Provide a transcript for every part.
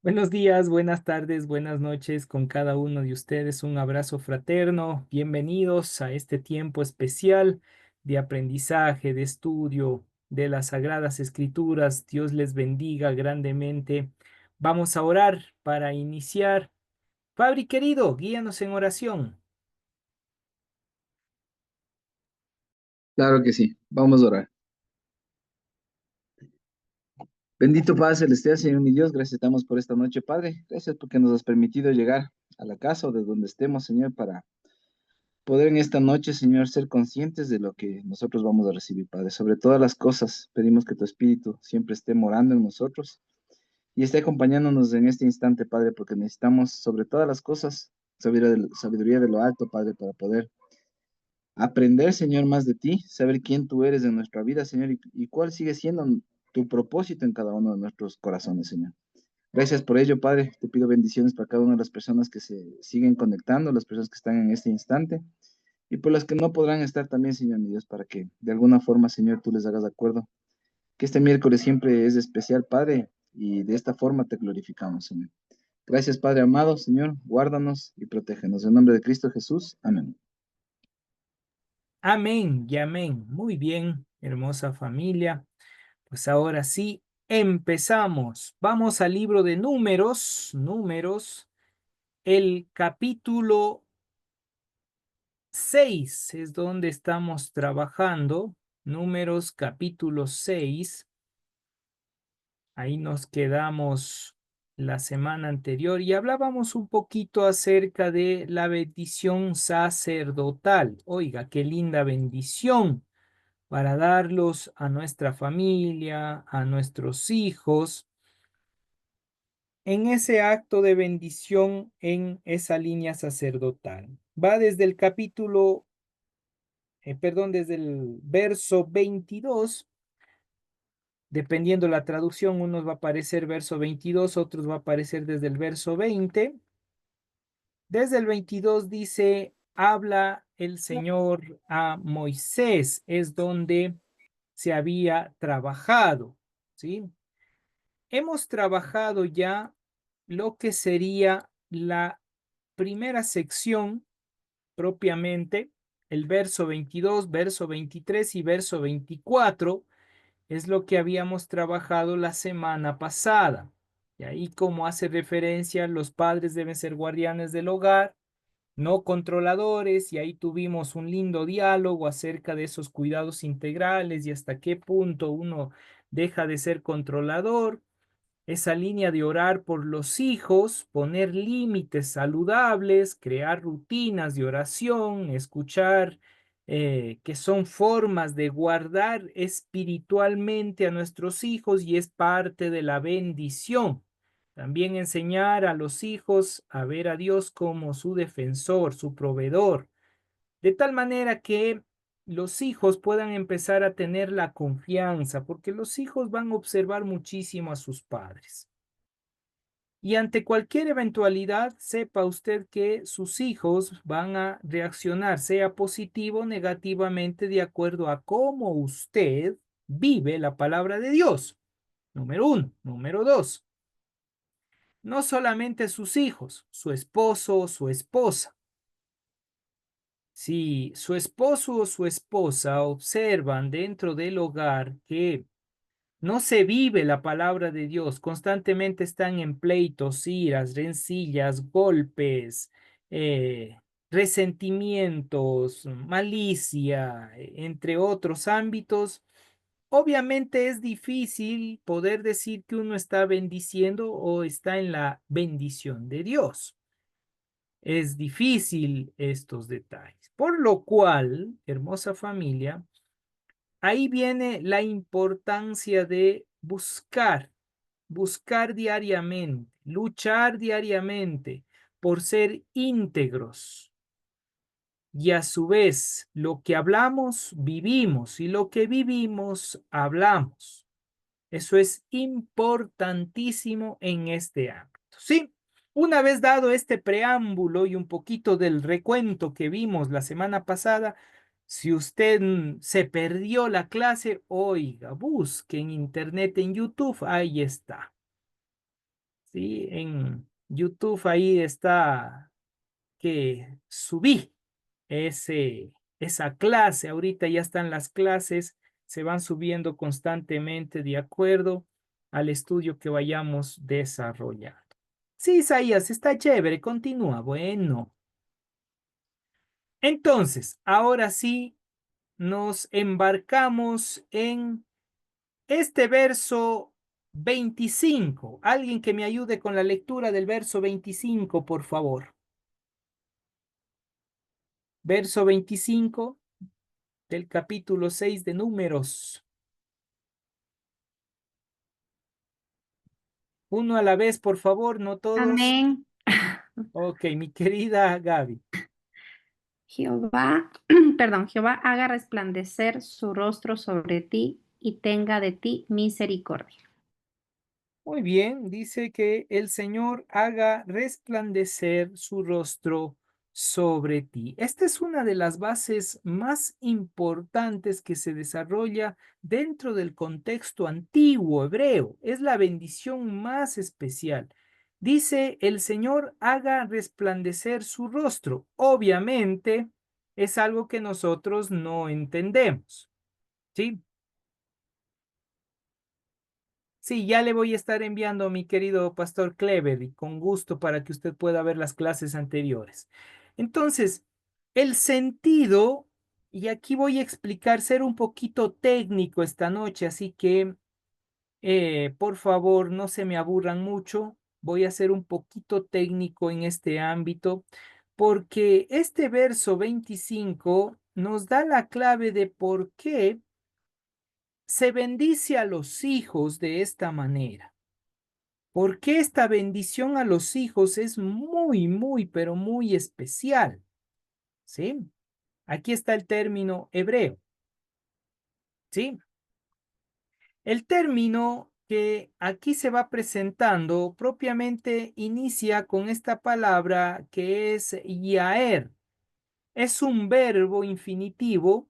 Buenos días, buenas tardes, buenas noches con cada uno de ustedes. Un abrazo fraterno. Bienvenidos a este tiempo especial de aprendizaje, de estudio de las Sagradas Escrituras. Dios les bendiga grandemente. Vamos a orar para iniciar. Fabri querido, guíanos en oración. Claro que sí, vamos a orar. Bendito Padre Celestial, Señor mi Dios, gracias te damos por esta noche, Padre. Gracias porque nos has permitido llegar a la casa o de donde estemos, Señor, para poder en esta noche, Señor, ser conscientes de lo que nosotros vamos a recibir, Padre. Sobre todas las cosas, pedimos que tu Espíritu siempre esté morando en nosotros y esté acompañándonos en este instante, Padre, porque necesitamos, sobre todas las cosas, sabiduría de lo alto, Padre, para poder aprender, Señor, más de ti, saber quién tú eres en nuestra vida, Señor, y cuál sigue siendo tu propósito en cada uno de nuestros corazones, Señor. Gracias por ello, Padre. Te pido bendiciones para cada una de las personas que se siguen conectando, las personas que están en este instante, y por las que no podrán estar también, Señor mi Dios, para que de alguna forma, Señor, tú les hagas de acuerdo. Que este miércoles siempre es especial, Padre, y de esta forma te glorificamos, Señor. Gracias, Padre amado, Señor. Guárdanos y protégenos. En nombre de Cristo Jesús. Amén. Amén y amén. Muy bien, hermosa familia. Pues ahora sí, empezamos. Vamos al libro de Números. El capítulo 6 es donde estamos trabajando. Números capítulo 6. Ahí nos quedamos la semana anterior y hablábamos un poquito acerca de la bendición sacerdotal. Oiga, qué linda bendición para darlos a nuestra familia, a nuestros hijos, en ese acto de bendición en esa línea sacerdotal. Va desde el capítulo, perdón, desde el verso 22, dependiendo la traducción, unos va a aparecer verso 22, otros va a aparecer desde el verso 20. Desde el 22 dice, habla el Señor a Moisés, es donde se había trabajado, ¿sí? Hemos trabajado ya lo que sería la primera sección propiamente, el verso 22, verso 23 y verso 24 es lo que habíamos trabajado la semana pasada. Y ahí como hace referencia, los padres deben ser guardianes del hogar, no controladores, y ahí tuvimos un lindo diálogo acerca de esos cuidados integrales y hasta qué punto uno deja de ser controlador, esa línea de orar por los hijos, poner límites saludables, crear rutinas de oración, escuchar que son formas de guardar espiritualmente a nuestros hijos y es parte de la bendición. También enseñar a los hijos a ver a Dios como su defensor, su proveedor, de tal manera que los hijos puedan empezar a tener la confianza, porque los hijos van a observar muchísimo a sus padres. Y ante cualquier eventualidad, sepa usted que sus hijos van a reaccionar, sea positivo o negativamente, de acuerdo a cómo usted vive la palabra de Dios. Número uno. Número dos, no solamente sus hijos, su esposo o su esposa. Si su esposo o su esposa observan dentro del hogar que no se vive la palabra de Dios, constantemente están en pleitos, iras, rencillas, golpes, eh, resentimientos, malicia, entre otros ámbitos. Obviamente es difícil poder decir que uno está bendiciendo o está en la bendición de Dios. Es difícil estos detalles. Por lo cual, hermosa familia, ahí viene la importancia de buscar diariamente, luchar diariamente por ser íntegros. Y a su vez, lo que hablamos, vivimos, y lo que vivimos, hablamos. Eso es importantísimo en este ámbito. Sí, una vez dado este preámbulo y un poquito del recuento que vimos la semana pasada, si usted se perdió la clase, oiga, busque en internet, en YouTube, ahí está. Sí, en YouTube ahí está que subí esa clase. Ahorita ya están las clases, se van subiendo constantemente de acuerdo al estudio que vayamos desarrollando. Sí, Isaías, está chévere, continúa. Bueno, entonces, ahora sí nos embarcamos en este verso 25. Alguien que me ayude con la lectura del verso 25, por favor. Verso 25 del capítulo 6 de Números. Uno a la vez, por favor, no todos. Amén. Ok, mi querida Gaby. Jehová, perdón, Jehová haga resplandecer su rostro sobre ti y tenga de ti misericordia. Muy bien, dice que el Señor haga resplandecer su rostro sobre ti. Esta es una de las bases más importantes que se desarrolla dentro del contexto antiguo hebreo. Es la bendición más especial. Dice, el Señor haga resplandecer su rostro. Obviamente, es algo que nosotros no entendemos, ¿sí? Sí, ya le voy a estar enviando a mi querido pastor Clever y con gusto para que usted pueda ver las clases anteriores. Entonces, el sentido, y aquí voy a explicar, ser un poquito técnico esta noche, así que por favor no se me aburran mucho. Voy a ser un poquito técnico en este ámbito, porque este verso 25 nos da la clave de por qué se bendice a los hijos de esta manera. Porque esta bendición a los hijos es muy, muy, pero muy especial, ¿sí? Aquí está el término hebreo, ¿sí? El término que aquí se va presentando propiamente inicia con esta palabra que es yaer. Es un verbo infinitivo.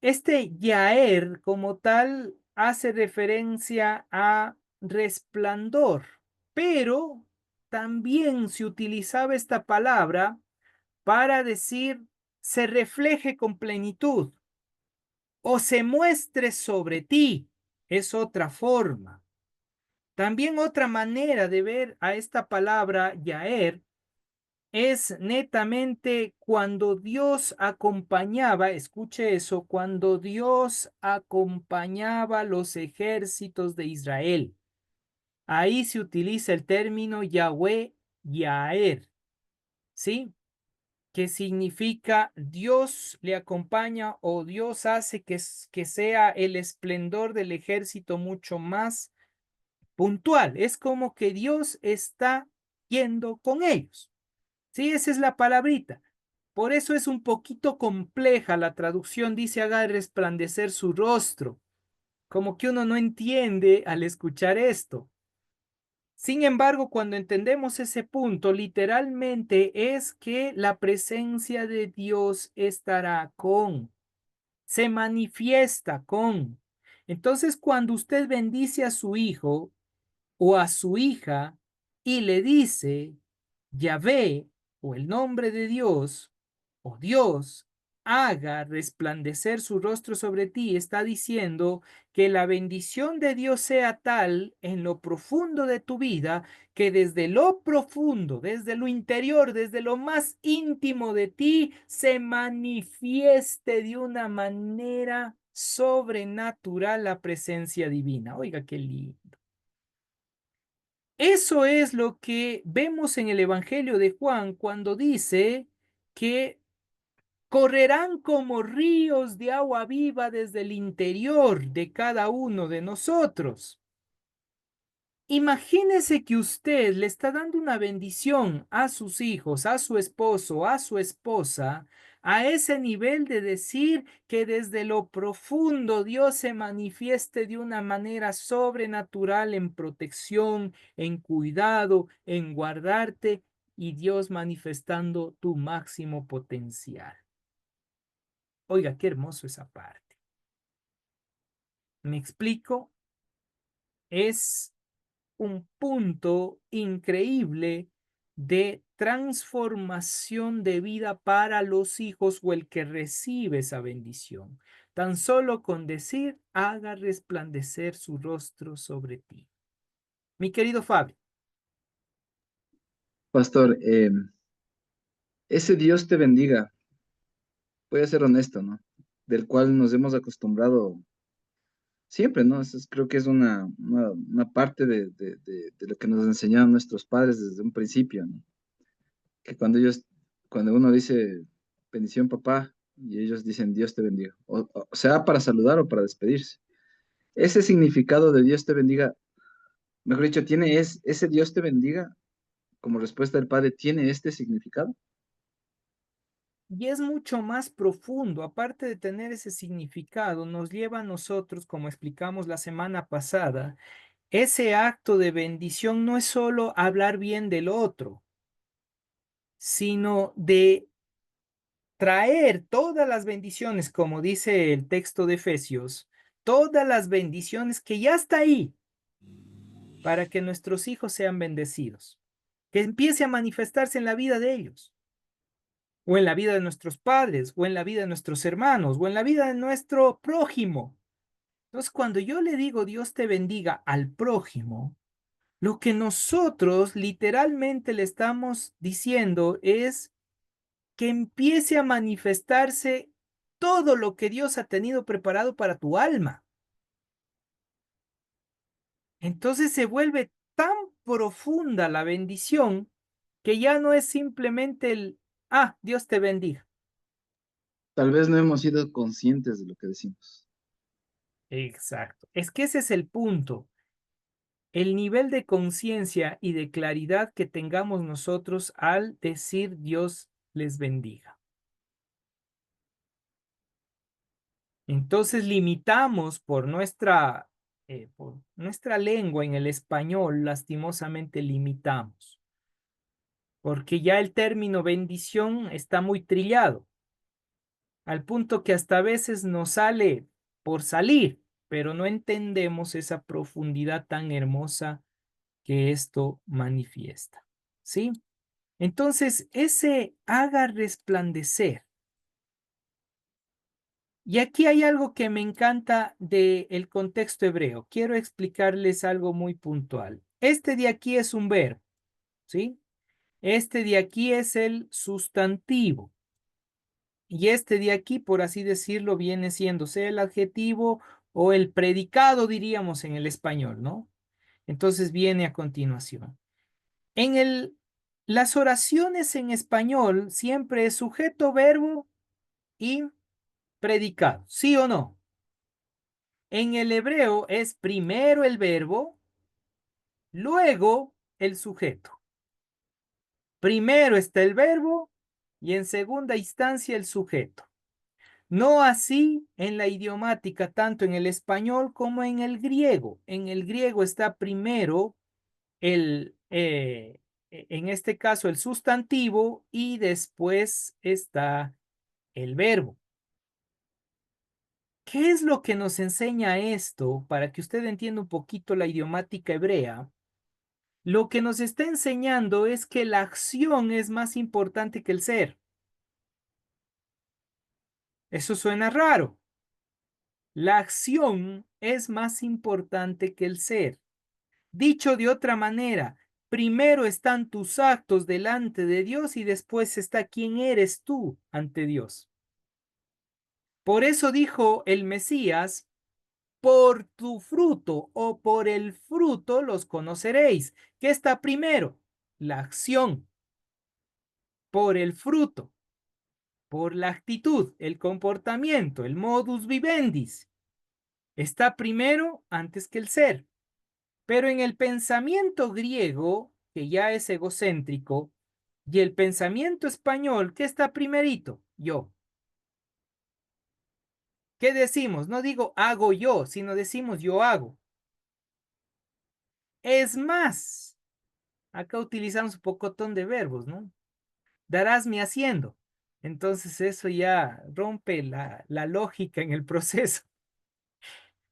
Este yaer como tal hace referencia a resplandor, pero también se utilizaba esta palabra para decir se refleje con plenitud o se muestre sobre ti. Es otra forma. También otra manera de ver a esta palabra yaer es netamente cuando Dios acompañaba, escuche eso, cuando Dios acompañaba los ejércitos de Israel. Ahí se utiliza el término Yahweh Yaer, ¿sí? Que significa Dios le acompaña o Dios hace que sea el esplendor del ejército mucho más puntual. Es como que Dios está yendo con ellos. Sí, esa es la palabrita. Por eso es un poquito compleja la traducción, dice haga resplandecer su rostro, como que uno no entiende al escuchar esto. Sin embargo, cuando entendemos ese punto, literalmente es que la presencia de Dios estará con, se manifiesta con. Entonces, cuando usted bendice a su hijo o a su hija y le dice Yahvé o el nombre de Dios o Dios haga resplandecer su rostro sobre ti, está diciendo que la bendición de Dios sea tal en lo profundo de tu vida que desde lo profundo, desde lo interior, desde lo más íntimo de ti, se manifieste de una manera sobrenatural la presencia divina. Oiga, qué lindo. Eso es lo que vemos en el Evangelio de Juan cuando dice que correrán como ríos de agua viva desde el interior de cada uno de nosotros. Imagínese que usted le está dando una bendición a sus hijos, a su esposo, a su esposa, a ese nivel de decir que desde lo profundo Dios se manifieste de una manera sobrenatural en protección, en cuidado, en guardarte y Dios manifestando tu máximo potencial. Oiga, qué hermoso esa parte. ¿Me explico? Es un punto increíble de transformación de vida para los hijos o el que recibe esa bendición. Tan solo con decir, haga resplandecer su rostro sobre ti. Mi querido Fabio. Pastor, ese Dios te bendiga, voy a ser honesto, ¿no? Del cual nos hemos acostumbrado siempre, ¿no? Creo que es una parte de lo que nos enseñaron nuestros padres desde un principio, ¿no? Que cuando uno dice bendición papá, y ellos dicen Dios te bendiga, o sea, para saludar o para despedirse. Ese significado de Dios te bendiga, mejor dicho, ese Dios te bendiga, como respuesta del Padre, ¿tiene este significado? Y es mucho más profundo, aparte de tener ese significado, nos lleva a nosotros, como explicamos la semana pasada, ese acto de bendición no es solo hablar bien del otro, sino de traer todas las bendiciones, como dice el texto de Efesios, todas las bendiciones que ya está ahí para que nuestros hijos sean bendecidos, que empiece a manifestarse en la vida de ellos, o en la vida de nuestros padres, o en la vida de nuestros hermanos, o en la vida de nuestro prójimo. Entonces, cuando yo le digo Dios te bendiga al prójimo, lo que nosotros literalmente le estamos diciendo es que empiece a manifestarse todo lo que Dios ha tenido preparado para tu alma. Entonces se vuelve tan profunda la bendición que ya no es simplemente Dios te bendiga. Tal vez no hemos sido conscientes de lo que decimos. Exacto. Es que ese es el punto. El nivel de conciencia y de claridad que tengamos nosotros al decir Dios les bendiga. Entonces limitamos por nuestra lengua en el español, lastimosamente limitamos, porque ya el término bendición está muy trillado, al punto que hasta a veces nos sale por salir, pero no entendemos esa profundidad tan hermosa que esto manifiesta. ¿Sí? Entonces, ese haga resplandecer. Y aquí hay algo que me encanta del contexto hebreo. Quiero explicarles algo muy puntual. Este de aquí es un verbo, ¿sí? Este de aquí es el sustantivo. Y este de aquí, por así decirlo, viene siendo sea el adjetivo o el predicado, diríamos en el español, ¿no? Entonces viene a continuación. En las oraciones en español siempre es sujeto, verbo y predicado, ¿sí o no? En el hebreo es primero el verbo, luego el sujeto. Primero está el verbo y en segunda instancia el sujeto. No así en la idiomática, tanto en el español como en el griego. En el griego está primero en este caso, el sustantivo y después está el verbo. ¿Qué es lo que nos enseña esto para que usted entienda un poquito la idiomática hebrea? Lo que nos está enseñando es que la acción es más importante que el ser. Eso suena raro. La acción es más importante que el ser. Dicho de otra manera, primero están tus actos delante de Dios y después está quién eres tú ante Dios. Por eso dijo el Mesías, por tu fruto o por el fruto los conoceréis. ¿Qué está primero? La acción. Por el fruto, por la actitud, el comportamiento, el modus vivendis. Está primero antes que el ser. Pero en el pensamiento griego, que ya es egocéntrico, y el pensamiento español, ¿qué está primerito? Yo. ¿Qué decimos? No digo hago yo, sino decimos yo hago. Es más, acá utilizamos un pocotón de verbos, ¿no? Darás mi haciendo. Entonces eso ya rompe la lógica en el proceso.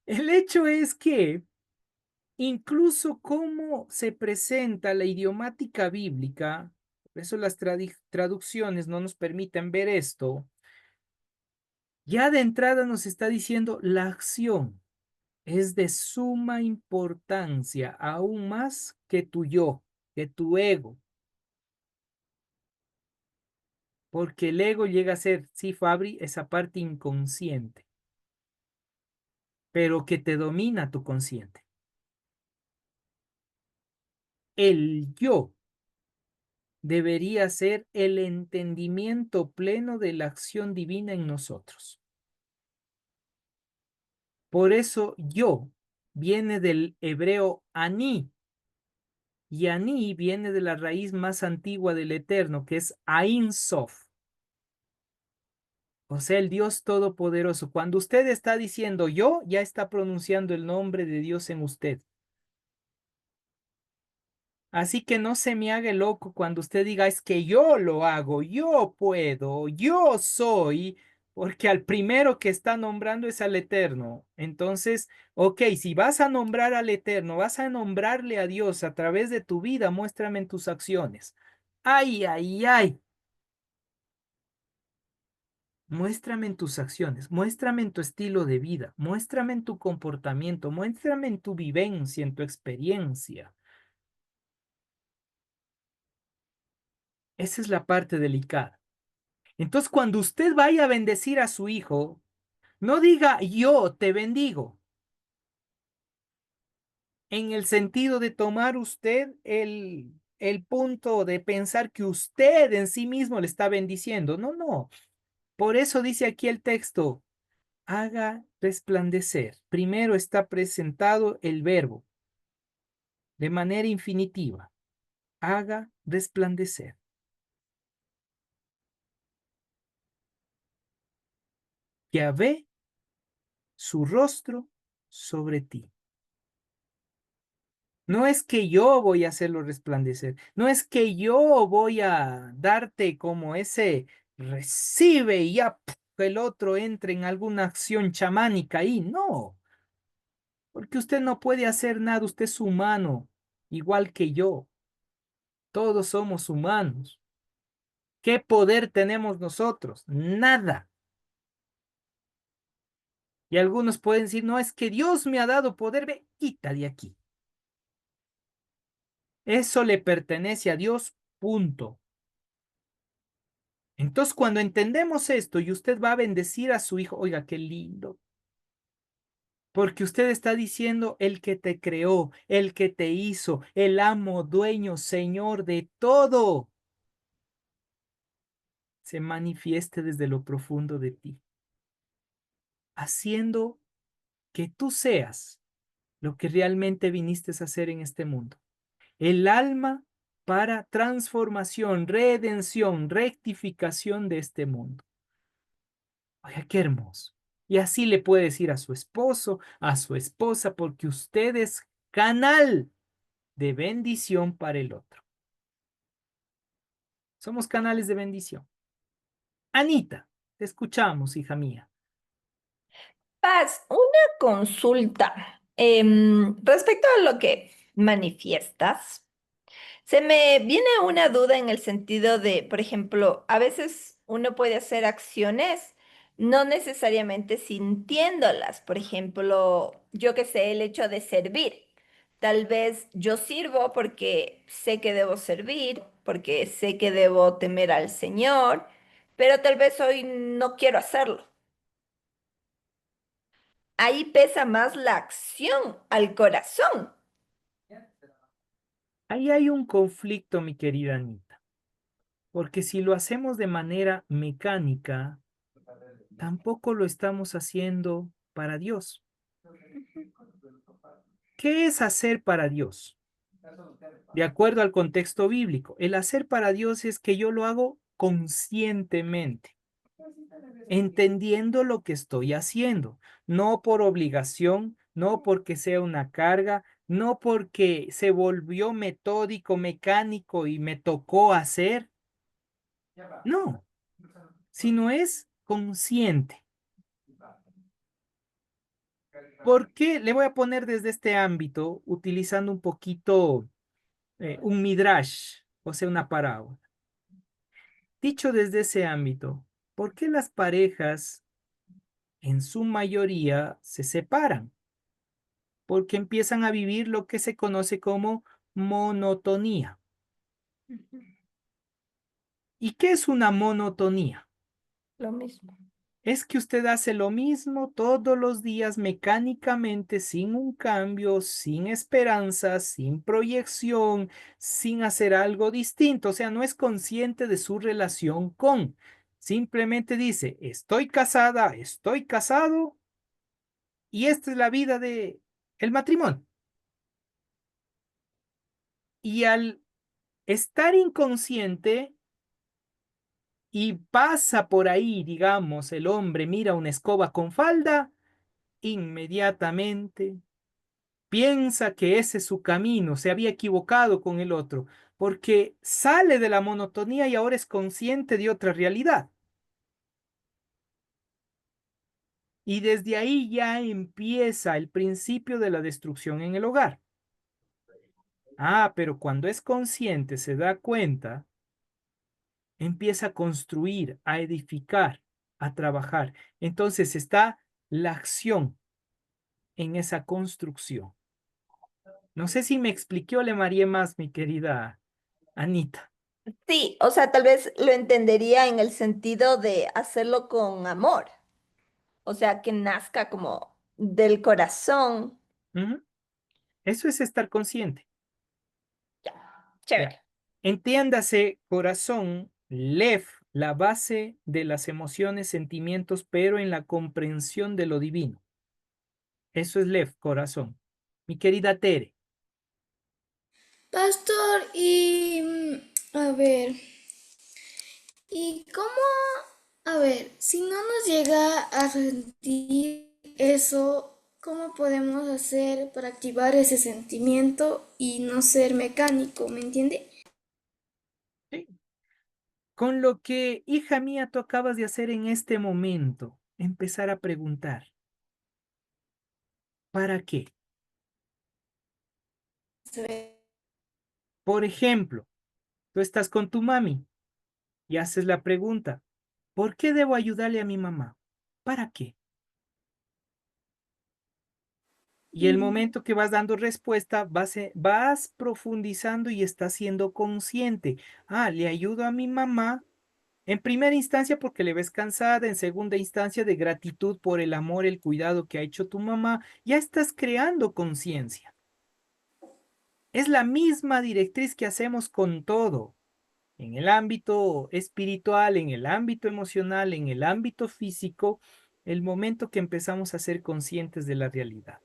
El hecho es que incluso cómo se presenta la idiomática bíblica, por eso las traducciones no nos permiten ver esto, ya de entrada nos está diciendo la acción es de suma importancia, aún más que tu yo, que tu ego, porque el ego llega a ser, sí, Fabri, esa parte inconsciente, pero que te domina tu consciente. El yo debería ser el entendimiento pleno de la acción divina en nosotros. Por eso yo viene del hebreo ani, y ani viene de la raíz más antigua del eterno, que es Ain Sof. O sea, el Dios Todopoderoso. Cuando usted está diciendo yo, ya está pronunciando el nombre de Dios en usted. Así que no se me haga loco cuando usted diga es que yo lo hago, yo puedo, yo soy, porque al primero que está nombrando es al Eterno. Entonces, ok, si vas a nombrar al Eterno, vas a nombrarle a Dios a través de tu vida, muéstrame en tus acciones. Ay, ay, ay. Muéstrame en tus acciones, muéstrame en tu estilo de vida, muéstrame en tu comportamiento, muéstrame en tu vivencia, en tu experiencia. Esa es la parte delicada. Entonces, cuando usted vaya a bendecir a su hijo, no diga yo te bendigo, en el sentido de tomar usted el punto de pensar que usted en sí mismo le está bendiciendo. No, no. Por eso dice aquí el texto, haga resplandecer. Primero está presentado el verbo de manera infinitiva. Haga resplandecer. Yahvé su rostro sobre ti. No es que yo voy a hacerlo resplandecer, no es que yo voy a darte como ese recibe y ya el otro entre en alguna acción chamánica ahí, no, porque usted no puede hacer nada, usted es humano, igual que yo, todos somos humanos. ¿Qué poder tenemos nosotros? Nada. Y algunos pueden decir, no, es que Dios me ha dado poder, ve, quita de aquí. Eso le pertenece a Dios, punto. Entonces, cuando entendemos esto y usted va a bendecir a su hijo, oiga, qué lindo, porque usted está diciendo el que te creó, el que te hizo, el amo, dueño, señor de todo, se manifieste desde lo profundo de ti, haciendo que tú seas lo que realmente viniste a hacer en este mundo. El alma para transformación, redención, rectificación de este mundo. Oiga, qué hermoso. Y así le puede decir a su esposo, a su esposa, porque usted es canal de bendición para el otro. Somos canales de bendición. Anita, te escuchamos, hija mía. Paz, una consulta. Respecto a lo que manifiestas, se me viene una duda en el sentido de, por ejemplo, a veces uno puede hacer acciones no necesariamente sintiéndolas. Por ejemplo, yo que sé, el hecho de servir. Tal vez yo sirvo porque sé que debo servir, porque sé que debo temer al Señor, pero tal vez hoy no quiero hacerlo. Ahí pesa más la acción al corazón. Ahí hay un conflicto, mi querida Anita, porque si lo hacemos de manera mecánica, tampoco lo estamos haciendo para Dios. ¿Qué es hacer para Dios? De acuerdo al contexto bíblico, el hacer para Dios es que yo lo hago conscientemente, entendiendo lo que estoy haciendo, no por obligación, no porque sea una carga, no porque se volvió metódico, mecánico y me tocó hacer, no, sino es consciente. ¿Por qué? Le voy a poner desde este ámbito, utilizando un poquito un midrash, o sea, una parábola. Dicho desde ese ámbito, ¿por qué las parejas en su mayoría se separan? Porque empiezan a vivir lo que se conoce como monotonía. Ujú. ¿Y qué es una monotonía? Lo mismo. Es que usted hace lo mismo todos los días mecánicamente, sin un cambio, sin esperanza, sin proyección, sin hacer algo distinto. O sea, no es consciente de su relación con. Simplemente dice, estoy casada, estoy casado y esta es la vida de el matrimonio. Y al estar inconsciente y pasa por ahí, digamos, el hombre mira una escoba con falda, inmediatamente piensa que ese es su camino, se había equivocado con el otro, porque sale de la monotonía y ahora es consciente de otra realidad. Y desde ahí ya empieza el principio de la destrucción en el hogar. Ah, pero cuando es consciente, se da cuenta, empieza a construir, a edificar, a trabajar. Entonces está la acción en esa construcción. No sé si me expliqué o le mareé más, mi querida Anita. Sí, o sea, tal vez lo entendería en el sentido de hacerlo con amor, o sea, que nazca como del corazón. Ujú. Eso es estar consciente. Ya, Vea, chévere. entiéndase, corazón, Lev, la base de las emociones, sentimientos, pero en la comprensión de lo divino. Eso es Lev, corazón. Mi querida Tere. Pastor, y a ver, ¿y cómo, a ver, si no nos llega a sentir eso, cómo podemos hacer para activar ese sentimiento y no ser mecánico, ¿me entiende? Sí. Con lo que, hija mía, tú acabas de hacer en este momento, empezar a preguntar, ¿para qué? Por ejemplo, tú estás con tu mami y haces la pregunta, ¿por qué debo ayudarle a mi mamá? ¿Para qué? Y el Mm, momento que vas dando respuesta, vas profundizando y estás siendo consciente. Ah, le ayudo a mi mamá en primera instancia porque le ves cansada, en segunda instancia de gratitud por el amor, el cuidado que ha hecho tu mamá. Ya estás creando conciencia. Es la misma directriz que hacemos con todo, en el ámbito espiritual, en el ámbito emocional, en el ámbito físico, el momento que empezamos a ser conscientes de la realidad.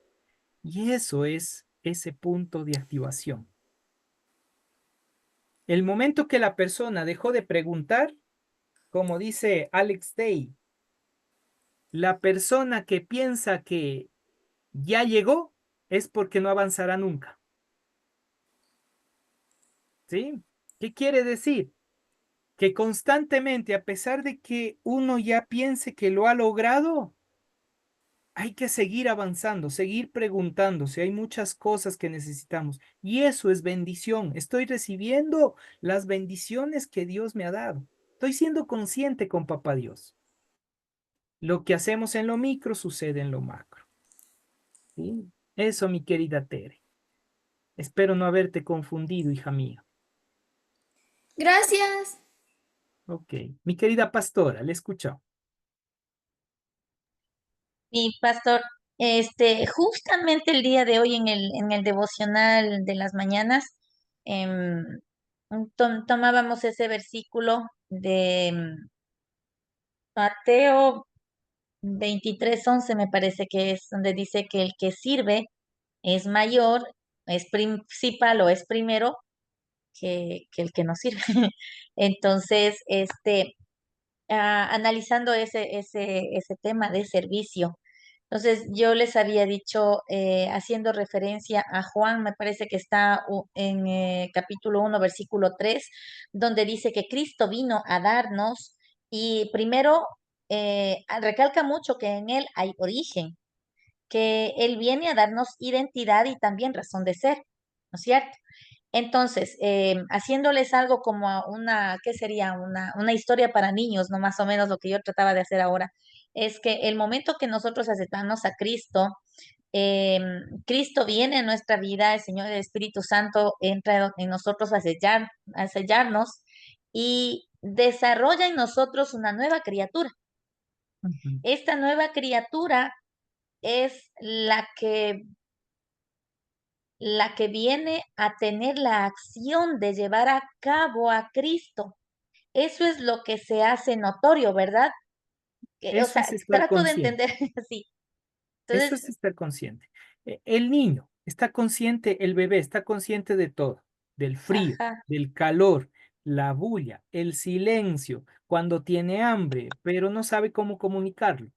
Y eso es ese punto de activación. El momento que la persona dejó de preguntar, como dice Alex Day, la persona que piensa que ya llegó es porque no avanzará nunca. ¿Sí? ¿Qué quiere decir? Que constantemente, a pesar de que uno ya piense que lo ha logrado, hay que seguir avanzando, seguir preguntándose. Hay muchas cosas que necesitamos y eso es bendición. Estoy recibiendo las bendiciones que Dios me ha dado. Estoy siendo consciente con Papá Dios. Lo que hacemos en lo micro sucede en lo macro. ¿Sí? Eso, mi querida Tere. Espero no haberte confundido, hija mía. Gracias. Ok. Mi querida pastora, le escucho. Mi pastor, justamente el día de hoy en el devocional de las mañanas, em, tomábamos ese versículo de Mateo 23:11, me parece que es, donde dice que el que sirve es mayor, es principal o es primero que el que no sirve. Entonces, analizando ese tema de servicio. Entonces, yo les había dicho, haciendo referencia a Juan, me parece que está en capítulo 1, versículo 3, donde dice que Cristo vino a darnos y primero recalca mucho que en él hay origen, que Él viene a darnos identidad y también razón de ser, ¿no es cierto? Entonces, haciéndoles algo como una, ¿qué sería? Una historia para niños, ¿no? Más o menos lo que yo trataba de hacer ahora, es que el momento que nosotros aceptamos a Cristo, Cristo viene en nuestra vida, el Señor, el Espíritu Santo entra en nosotros a sellarnos y desarrolla en nosotros una nueva criatura. Ujú. Esta nueva criatura es la que viene a tener la acción de llevar a cabo a Cristo. Eso es lo que se hace notorio, ¿verdad? O Eso sea, es estar trato de consciente. entender así. Eso Entonces, es estar consciente. El niño está consciente, el bebé está consciente de todo, del frío, ajá, del calor, la bulla, el silencio, cuando tiene hambre, pero no sabe cómo comunicarlo.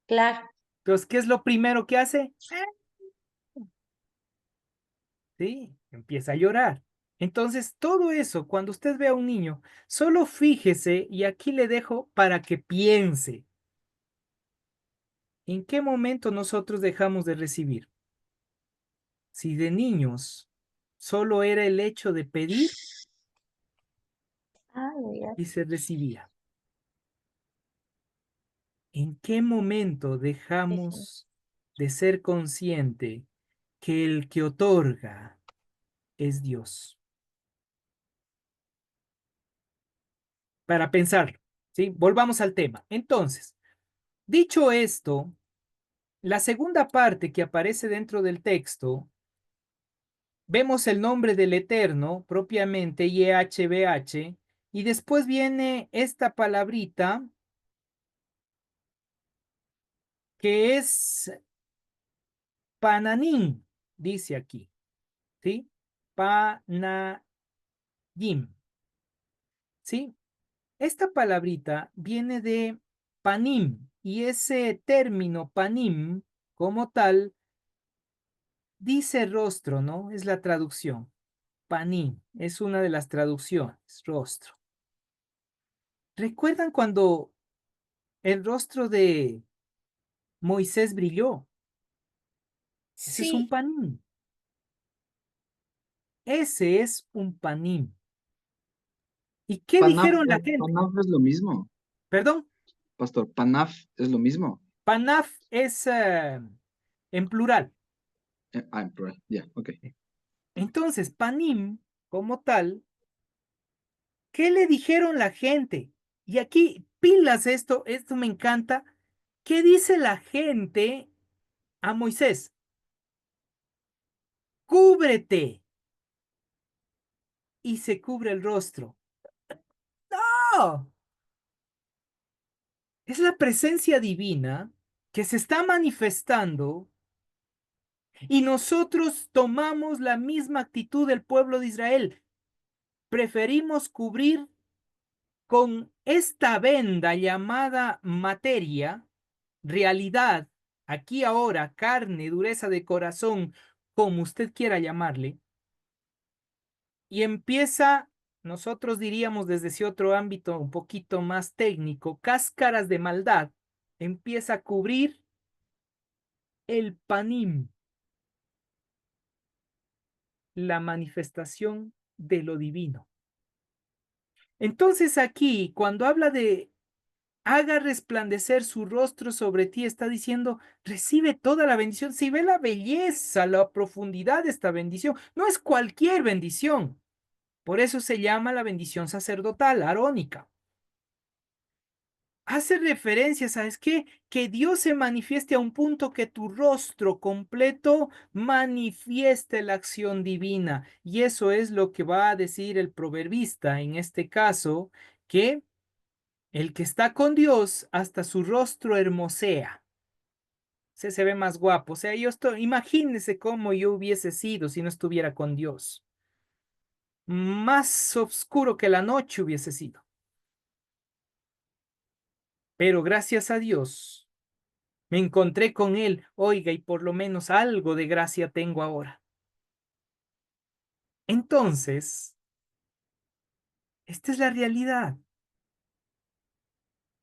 claro, Entonces, ¿qué es lo primero que hace? Sí, empieza a llorar. Entonces, todo eso, cuando usted ve a un niño, solo fíjese, y aquí le dejo para que piense, ¿en qué momento nosotros dejamos de recibir? Si de niños solo era el hecho de pedir ay, ay, ay, y se recibía. ¿En qué momento sí, sí, dejamos de ser consciente que el que otorga es Dios? Para pensarlo, ¿sí? Volvamos al tema. Entonces, dicho esto, la segunda parte que aparece dentro del texto, vemos el nombre del Eterno, propiamente YHWH, y después viene esta palabrita que es Pananim, dice aquí, ¿sí? Panayim, ¿sí? Esta palabrita viene de panim y ese término panim como tal dice rostro, ¿no? Es la traducción. Panim es una de las traducciones, rostro. ¿Recuerdan cuando el rostro de Moisés brilló? Ese es un Sí, panim. Ese es un panim. ¿Y qué Panaf, dijeron la gente? Panaf es lo mismo, Perdón, pastor. Panaf es lo mismo. panaf es en plural. En plural. Ya, ok. Entonces, panim como tal, ¿qué le dijeron la gente? Y aquí, pilas esto me encanta. ¿Qué dice la gente a Moisés? Cúbrete. Y se cubre el rostro. ¡No! Es la presencia divina que se está manifestando y nosotros tomamos la misma actitud del pueblo de Israel. Preferimos cubrir con esta venda llamada materia, realidad, aquí ahora, carne, dureza de corazón, como usted quiera llamarle, y empieza, nosotros diríamos desde ese otro ámbito un poquito más técnico, cáscaras de maldad, empieza a cubrir el panim, la manifestación de lo divino. Entonces aquí, cuando habla de haga resplandecer su rostro sobre ti, está diciendo, recibe toda la bendición. Si ve la belleza, la profundidad de esta bendición, no es cualquier bendición. Por eso se llama la bendición sacerdotal, arónica. Hace referencia, ¿sabes qué? Que Dios se manifieste a un punto que tu rostro completo manifieste la acción divina. Y eso es lo que va a decir el proverbista en este caso, que el que está con Dios hasta su rostro hermosea. Se ve más guapo. O sea, imagínese cómo yo hubiese sido si no estuviera con Dios. Más oscuro que la noche hubiese sido. Pero gracias a Dios me encontré con Él. Oiga, y por lo menos algo de gracia tengo ahora. Entonces, esta es la realidad.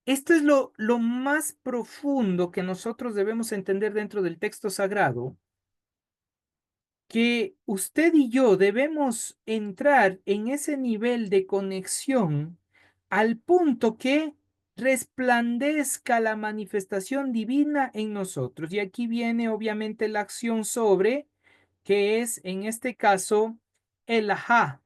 Esto es lo más profundo que nosotros debemos entender dentro del texto sagrado, que usted y yo debemos entrar en ese nivel de conexión al punto que resplandezca la manifestación divina en nosotros. Y aquí viene obviamente la acción sobre, que es en este caso el ha,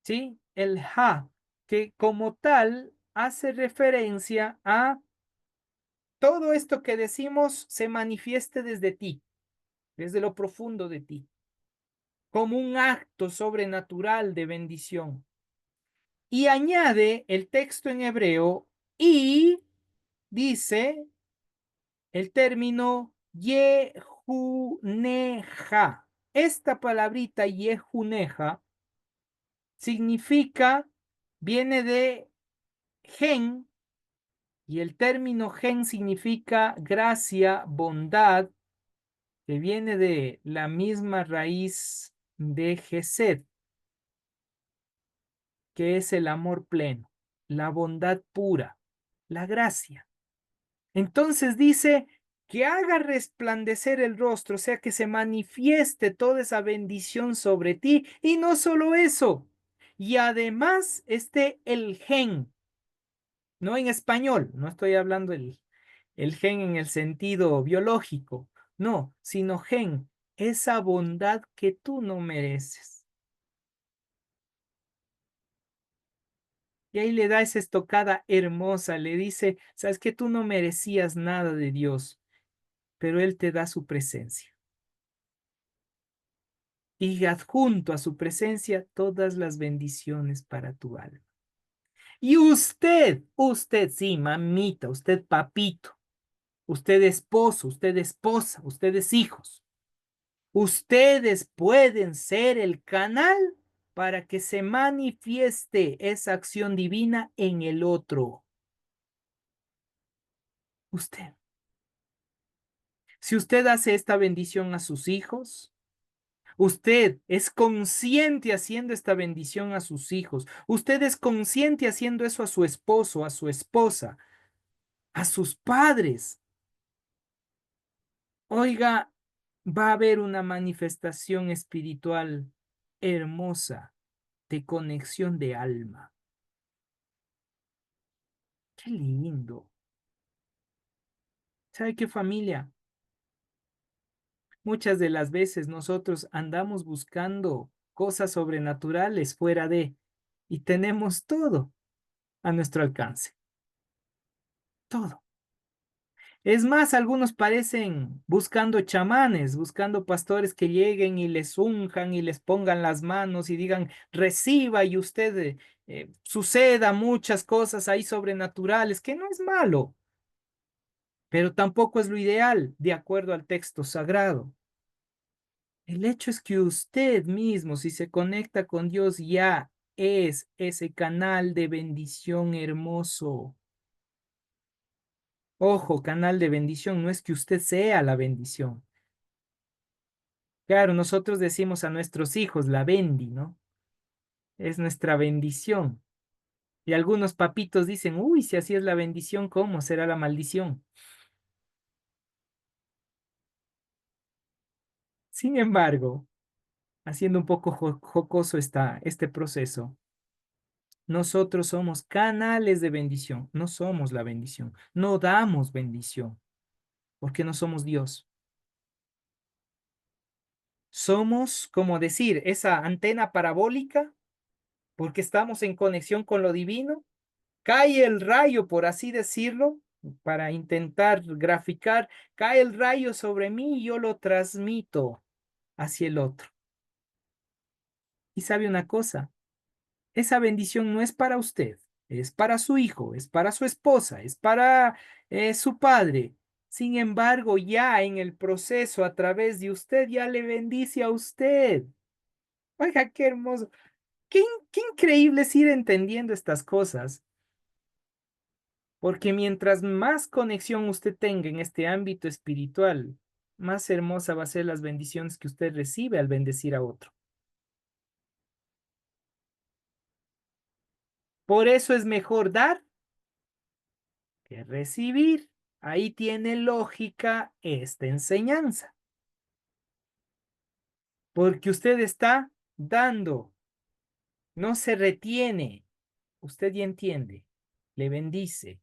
¿sí? El ha, que como tal hace referencia a todo esto que decimos se manifieste desde ti, desde lo profundo de ti, como un acto sobrenatural de bendición. Y añade el texto en hebreo y dice el término Yehuneja. Esta palabrita Yehuneja significa, viene de gen, y el término gen significa gracia, bondad, que viene de la misma raíz de Gesed, que es el amor pleno, la bondad pura, la gracia. Entonces dice que haga resplandecer el rostro, o sea, que se manifieste toda esa bendición sobre ti. Y no solo eso, y además el gen, no en español, no estoy hablando el gen en el sentido biológico, no, sino gen, esa bondad que tú no mereces. Y ahí le da esa estocada hermosa, le dice, sabes que tú no merecías nada de Dios, pero Él te da su presencia. Y adjunto a su presencia todas las bendiciones para tu alma. Y usted, sí, mamita, usted papito, usted esposo, usted esposa, ustedes hijos, ustedes pueden ser el canal para que se manifieste esa acción divina en el otro. Usted. Si usted hace esta bendición a sus hijos, usted es consciente haciendo esta bendición a sus hijos, usted es consciente haciendo eso a su esposo, a su esposa, a sus padres. Oiga, va a haber una manifestación espiritual hermosa de conexión de alma. Qué lindo. ¿Sabe qué, familia? Muchas de las veces nosotros andamos buscando cosas sobrenaturales fuera de, y tenemos todo a nuestro alcance. Todo. Es más, algunos parecen buscando chamanes, buscando pastores que lleguen y les unjan y les pongan las manos y digan, reciba y usted suceda muchas cosas ahí sobrenaturales, que no es malo, pero tampoco es lo ideal, de acuerdo al texto sagrado. El hecho es que usted mismo, si se conecta con Dios, ya es ese canal de bendición hermoso. Ojo, canal de bendición, no es que usted sea la bendición. Claro, nosotros decimos a nuestros hijos la bendi, ¿no? Es nuestra bendición. Y algunos papitos dicen, uy, si así es la bendición, ¿cómo será la maldición? Sin embargo, haciendo un poco jocoso este proceso, nosotros somos canales de bendición, no somos la bendición, no damos bendición, porque no somos Dios. Somos, como decir, esa antena parabólica, porque estamos en conexión con lo divino. Cae el rayo, por así decirlo, para intentar graficar, cae el rayo sobre mí y yo lo transmito hacia el otro. Y sabe una cosa, esa bendición no es para usted, es para su hijo, es para su esposa, es para su padre. Sin embargo, ya en el proceso, a través de usted, ya le bendice a usted. Oiga, qué hermoso. Qué increíble es ir entendiendo estas cosas. Porque mientras más conexión usted tenga en este ámbito espiritual, más hermosa va a ser las bendiciones que usted recibe al bendecir a otro. Por eso es mejor dar que recibir. Ahí tiene lógica esta enseñanza. Porque usted está dando, no se retiene. Usted ya entiende, le bendice,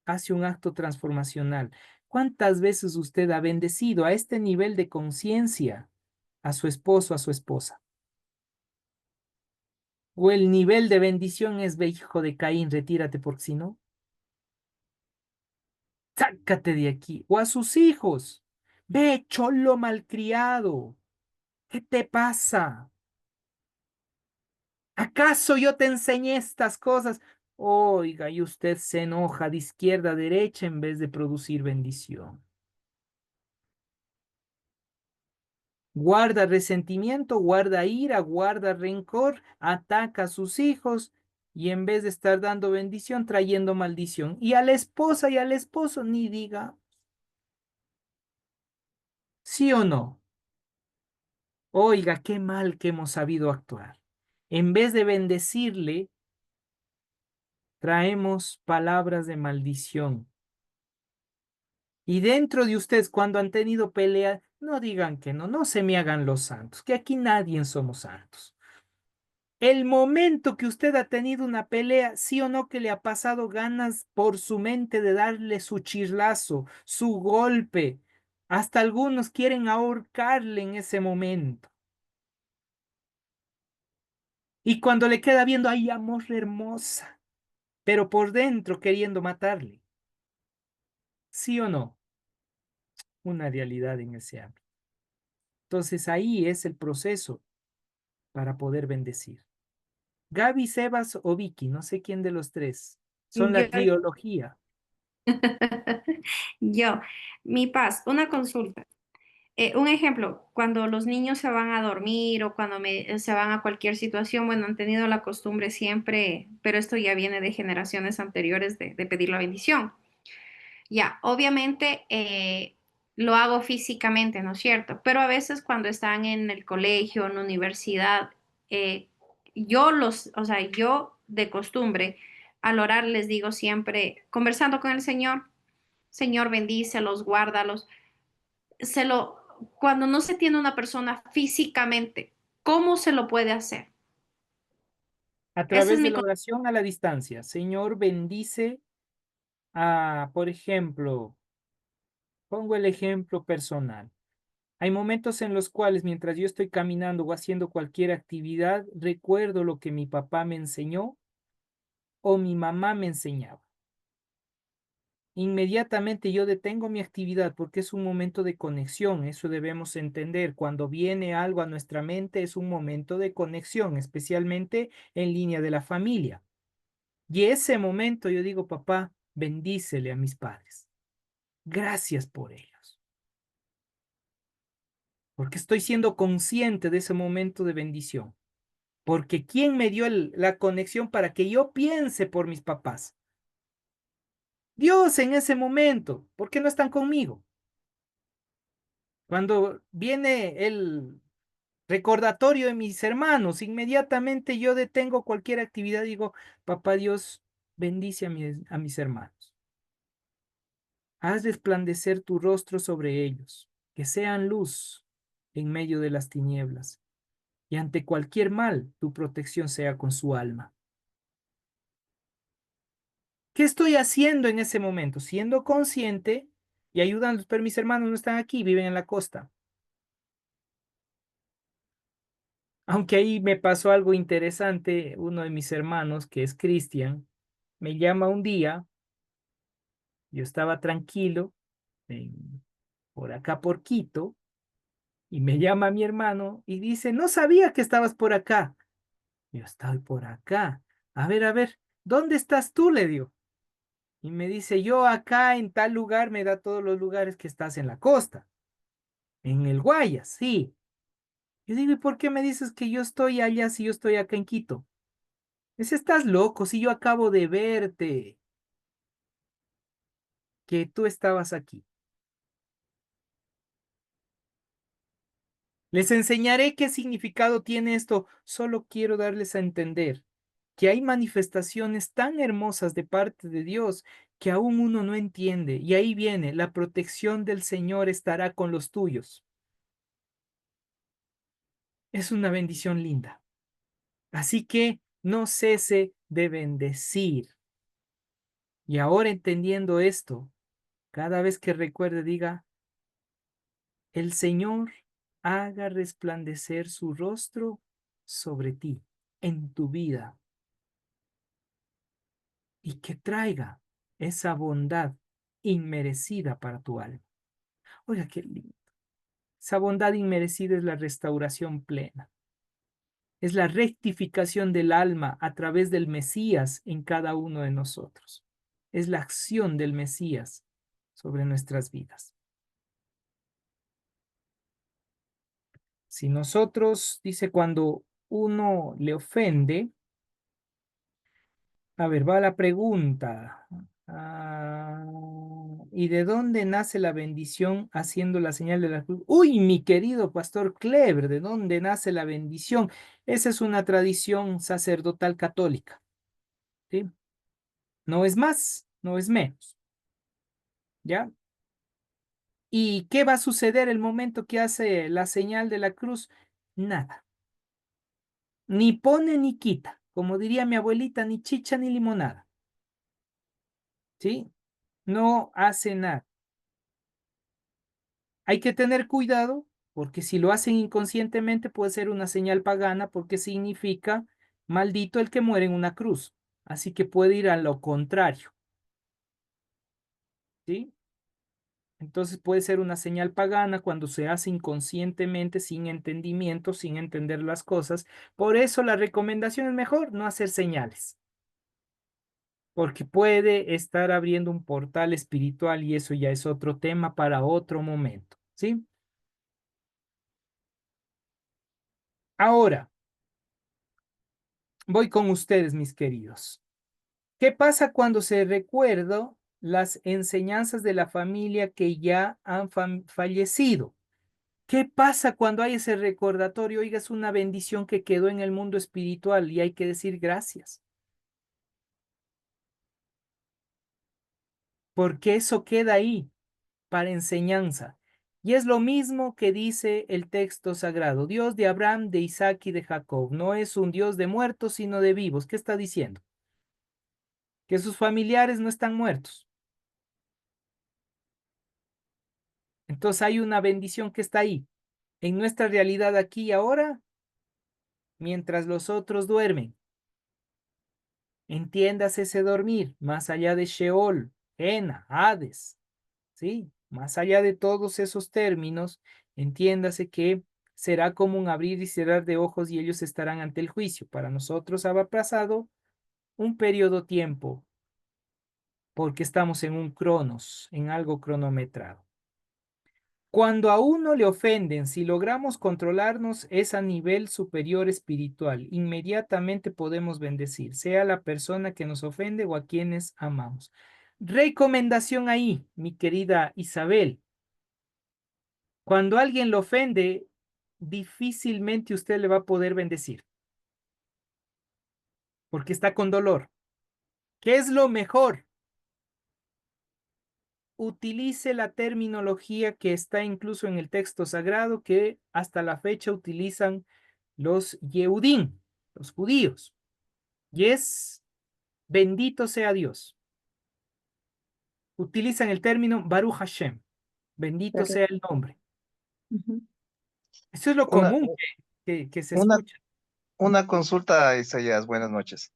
hace un acto transformacional. ¿Cuántas veces usted ha bendecido a este nivel de conciencia a su esposo, a su esposa? ¿O el nivel de bendición es, ve, hijo de Caín, retírate porque si no, sácate de aquí? O a sus hijos, ve, cholo malcriado, ¿qué te pasa? ¿Acaso yo te enseñé estas cosas? Oiga, y usted se enoja de izquierda a derecha en vez de producir bendición. Guarda resentimiento, guarda ira, guarda rencor, ataca a sus hijos y en vez de estar dando bendición, trayendo maldición. Y a la esposa y al esposo ni diga, ¿sí o no? Oiga, qué mal que hemos sabido actuar. En vez de bendecirle, traemos palabras de maldición. Y dentro de ustedes, cuando han tenido pelea, no digan que no, no se me hagan los santos, que aquí nadie somos santos. El momento que usted ha tenido una pelea, sí o no que le ha pasado ganas por su mente de darle su chirlazo, su golpe. Hasta algunos quieren ahorcarle en ese momento. Y cuando le queda viendo, ay, amor hermosa, pero por dentro queriendo matarle. ¿Sí o no? Una realidad en ese ámbito. Entonces ahí es el proceso para poder bendecir. Gaby, Sebas o Vicky, no sé quién de los tres. Son Yo, la trilogía. yo, mi paz, una consulta. Un ejemplo, cuando los niños se van a dormir o cuando se van a cualquier situación, bueno, han tenido la costumbre siempre, pero esto ya viene de generaciones anteriores de pedir la bendición. Ya, obviamente lo hago físicamente, ¿no es cierto? Pero a veces cuando están en el colegio, en la universidad, eh, o sea, yo de costumbre, al orar les digo siempre, conversando con el Señor, Señor, bendícelos, guárdalos. Cuando no se tiene una persona físicamente, ¿cómo se lo puede hacer? A Esa es través de mi... la oración a la distancia. Señor, bendice a, por ejemplo, pongo el ejemplo personal. Hay momentos en los cuales mientras yo estoy caminando o haciendo cualquier actividad, recuerdo lo que mi papá me enseñó o mi mamá me enseñaba. Inmediatamente yo detengo mi actividad porque es un momento de conexión, eso debemos entender. Cuando viene algo a nuestra mente es un momento de conexión, especialmente en línea de la familia. Y ese momento yo digo, papá, bendícele a mis padres. Gracias por ellos. Porque estoy siendo consciente de ese momento de bendición. Porque ¿quién me dio la conexión para que yo piense por mis papás? Dios en ese momento. ¿Por qué no están conmigo? Cuando viene el recordatorio de mis hermanos, inmediatamente yo detengo cualquier actividad y digo, papá Dios, bendice a mis hermanos. Haz resplandecer tu rostro sobre ellos, que sean luz en medio de las tinieblas, y ante cualquier mal tu protección sea con su alma. ¿Qué estoy haciendo en ese momento? Siendo consciente y ayudando, pero mis hermanos no están aquí, viven en la costa. Aunque ahí me pasó algo interesante, uno de mis hermanos, que es Cristian, me llama un día, yo estaba tranquilo por acá por Quito, y me llama mi hermano y dice, no sabía que estabas por acá. Yo estoy por acá. A ver, ¿dónde estás tú? Le digo. Y me dice, yo acá en tal lugar, me da todos los lugares que estás en la costa, en el Guayas, sí. Yo digo, ¿y por qué me dices que yo estoy allá si yo estoy acá en Quito? Dice, estás loco, si yo acabo de verte, que tú estabas aquí. Les enseñaré qué significado tiene esto. Solo quiero darles a entender que hay manifestaciones tan hermosas de parte de Dios que aún uno no entiende. Y ahí viene, la protección del Señor estará con los tuyos. Es una bendición linda. Así que no cese de bendecir. Y ahora entendiendo esto, cada vez que recuerde, diga, el Señor haga resplandecer su rostro sobre ti, en tu vida, y que traiga esa bondad inmerecida para tu alma. Oiga, qué lindo. Esa bondad inmerecida es la restauración plena. Es la rectificación del alma a través del Mesías en cada uno de nosotros. Es la acción del Mesías sobre nuestras vidas. Si nosotros, dice, cuando uno le ofende, a ver, va la pregunta. ¿Y de dónde nace la bendición haciendo la señal de la cruz? Uy, mi querido pastor Kleber, ¿de dónde nace la bendición? Esa es una tradición sacerdotal católica, ¿sí? No es más, no es menos, ¿ya? ¿Y qué va a suceder el momento que hace la señal de la cruz? Nada. Ni pone ni quita. Como diría mi abuelita, ni chicha ni limonada. ¿Sí? No hace nada. Hay que tener cuidado porque si lo hacen inconscientemente puede ser una señal pagana porque significa maldito el que muere en una cruz. Así que puede ir a lo contrario. ¿Sí? Entonces puede ser una señal pagana cuando se hace inconscientemente, sin entendimiento, sin entender las cosas. Por eso la recomendación es mejor no hacer señales, porque puede estar abriendo un portal espiritual y eso ya es otro tema para otro momento, ¿sí? Ahora, voy con ustedes, mis queridos. ¿Qué pasa cuando se recuerda las enseñanzas de la familia que ya han fallecido? ¿Qué pasa cuando hay ese recordatorio? Oiga, es una bendición que quedó en el mundo espiritual y hay que decir gracias, porque eso queda ahí para enseñanza. Y es lo mismo que dice el texto sagrado. Dios de Abraham, de Isaac y de Jacob. No es un Dios de muertos, sino de vivos. ¿Qué está diciendo? Que sus familiares no están muertos. Entonces hay una bendición que está ahí, en nuestra realidad aquí y ahora, mientras los otros duermen. Entiéndase ese dormir, más allá de Sheol, Ena, Hades, ¿sí? Más allá de todos esos términos, entiéndase que será como un abrir y cerrar de ojos y ellos estarán ante el juicio. Para nosotros habrá pasado un periodo tiempo, porque estamos en un cronos, en algo cronometrado. Cuando a uno le ofenden, si logramos controlarnos, es a nivel superior espiritual. Inmediatamente podemos bendecir, sea la persona que nos ofende o a quienes amamos. Recomendación ahí, mi querida Isabel. Cuando alguien lo ofende, difícilmente usted le va a poder bendecir, porque está con dolor. ¿Qué es lo mejor? Utilice la terminología que está incluso en el texto sagrado que hasta la fecha utilizan los Yehudim, los judíos. Y es bendito sea Dios. Utilizan el término Baruch Hashem, bendito sea Correcto. el nombre. Ujú. Eso es lo Una, común que se una, escucha. una consulta, Isaías, buenas noches.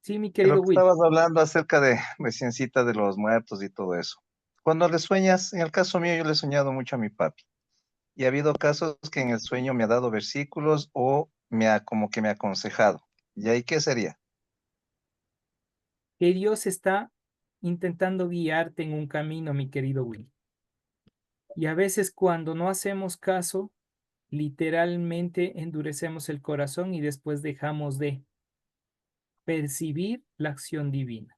Sí, mi En lo querido que Will. estabas hablando acerca de reciencita de los muertos y todo eso. Cuando le sueñas, en el caso mío yo le he soñado mucho a mi papi. Y ha habido casos que en el sueño me ha dado versículos o me ha como que me ha aconsejado. ¿Y ahí qué sería? Que Dios está intentando guiarte en un camino, mi querido Will. Y a veces cuando no hacemos caso, literalmente endurecemos el corazón y después dejamos de percibir la acción divina.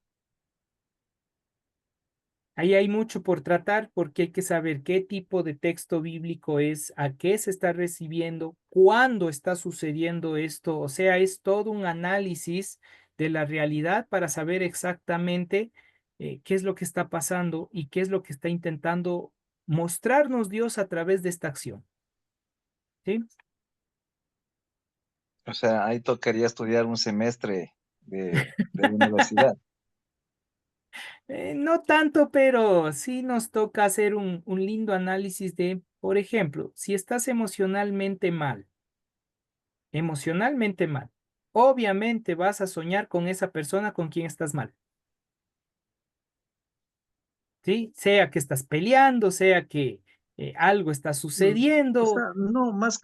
Ahí hay mucho por tratar porque hay que saber qué tipo de texto bíblico es, a qué se está recibiendo, cuándo está sucediendo esto. O sea, es todo un análisis de la realidad para saber exactamente qué es lo que está pasando y qué es lo que está intentando mostrarnos Dios a través de esta acción. ¿Sí? O sea, ahí tocaría estudiar un semestre de universidad. No tanto, pero sí nos toca hacer un lindo análisis de, por ejemplo, si estás emocionalmente mal, obviamente vas a soñar con esa persona con quien estás mal. ¿Sí? Sea que estás peleando, sea que algo está O sea, sucediendo. no, más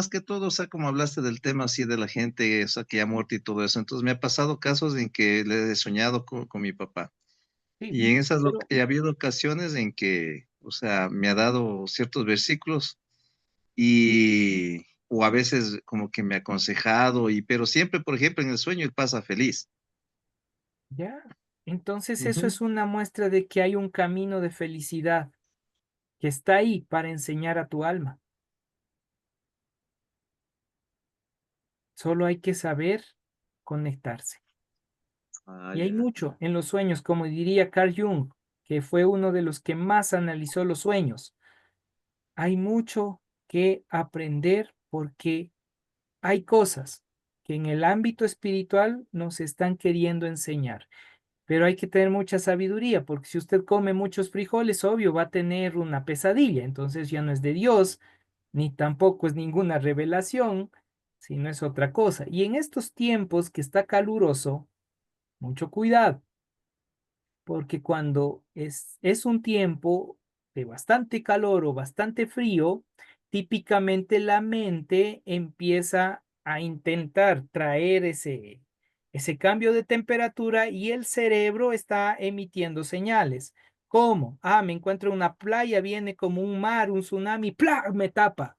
que todo, o sea, como hablaste del tema así de la gente, o sea, que ya muerto y todo eso, entonces me ha pasado casos en que le he soñado con mi papá. Sí, Y en esas pero ha habido ocasiones en que, o sea, me ha dado ciertos versículos y, o a veces como que me ha aconsejado, pero siempre, por ejemplo, en el sueño él pasa feliz. ya, entonces eso Ujú. es una muestra de que hay un camino de felicidad que está ahí para enseñar a tu alma. Solo hay que saber conectarse. Ah, Y hay ya. mucho en los sueños, como diría Carl Jung, que fue uno de los que más analizó los sueños. Hay mucho que aprender porque hay cosas que en el ámbito espiritual nos están queriendo enseñar, pero hay que tener mucha sabiduría, porque si usted come muchos frijoles, obvio, va a tener una pesadilla, entonces ya no es de Dios, ni tampoco es ninguna revelación, sino es otra cosa. Y en estos tiempos que está caluroso, mucho cuidado porque cuando es un tiempo de bastante calor o bastante frío, típicamente la mente empieza a intentar traer ese cambio de temperatura y el cerebro está emitiendo señales. ¿Cómo? Ah, me encuentro en una playa, viene como un mar, un tsunami, ¡plá! Me tapa.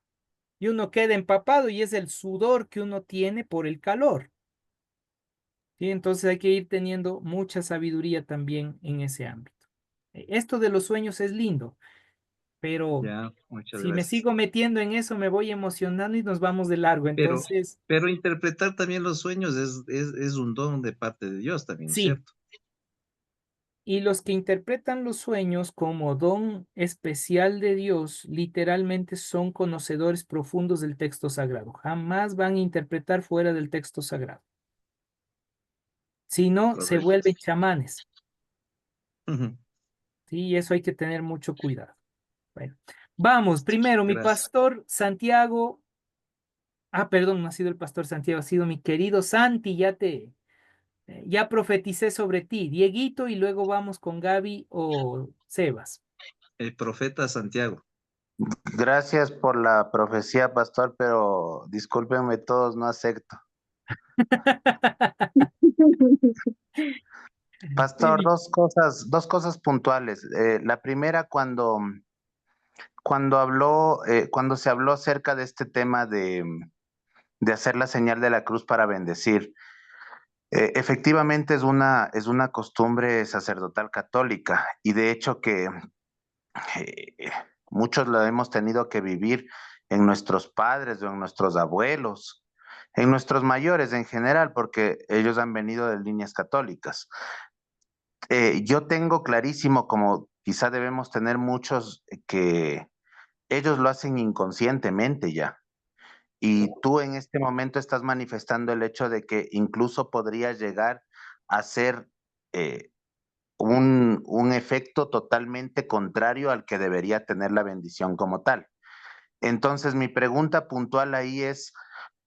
Y uno queda empapado y es el sudor que uno tiene por el calor. ¿Sí? Entonces hay que ir teniendo mucha sabiduría también en ese ámbito. Esto de los sueños es lindo, pero Ya, muchas si me gracias. sigo metiendo en eso me voy emocionando y nos vamos de largo. Pero, Entonces, pero interpretar también los sueños es un don de parte de Dios también, ¿no es sí. cierto? Y los que interpretan los sueños como don especial de Dios, literalmente son conocedores profundos del texto sagrado. Jamás van a interpretar fuera del texto sagrado. Si no, se Correcto. vuelven chamanes. Ujú. Sí, y eso hay que tener mucho cuidado. Bueno, vamos, primero, mi Gracias. pastor Santiago. Ah, perdón, no ha sido el pastor Santiago, ha sido mi querido Santi, ya profeticé sobre ti, Dieguito, y luego vamos con Gaby o Sebas. El profeta Santiago. Gracias por la profecía, pastor, pero discúlpenme todos, no acepto. Sí, Pastor, dos cosas puntuales. La primera, cuando se habló acerca de este tema de hacer la señal de la cruz para bendecir, efectivamente es una costumbre sacerdotal católica y de hecho que eh, muchos lo hemos tenido que vivir en nuestros padres o en nuestros abuelos, en nuestros mayores en general, porque ellos han venido de líneas católicas. Yo tengo clarísimo, como quizá debemos tener muchos, que ellos lo hacen inconscientemente ya. Y tú en este momento estás manifestando el hecho de que incluso podría llegar a ser eh, un efecto totalmente contrario al que debería tener la bendición como tal. Entonces, mi pregunta puntual ahí es,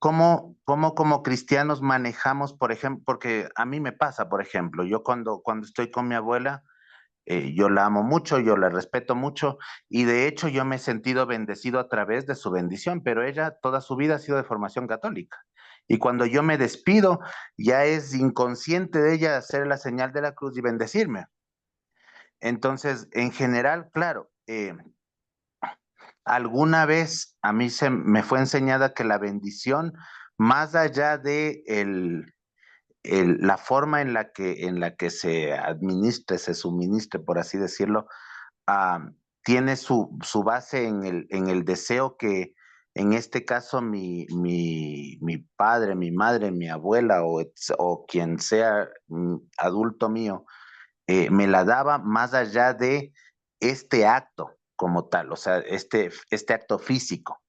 ¿cómo como cristianos manejamos, por ejemplo, porque a mí me pasa, por ejemplo, yo cuando estoy con mi abuela, yo la amo mucho, yo la respeto mucho y de hecho yo me he sentido bendecido a través de su bendición, pero ella toda su vida ha sido de formación católica. Y cuando yo me despido, ya es inconsciente de ella hacer la señal de la cruz y bendecirme. Entonces, en general, claro, alguna vez a mí me fue enseñada que la bendición, más allá de la forma en la que se administre, se suministre, por así decirlo, ah, tiene su base en el deseo que en este caso mi padre, mi madre, mi abuela o quien sea adulto mío me la daba más allá de este acto como tal, o sea, este acto físico.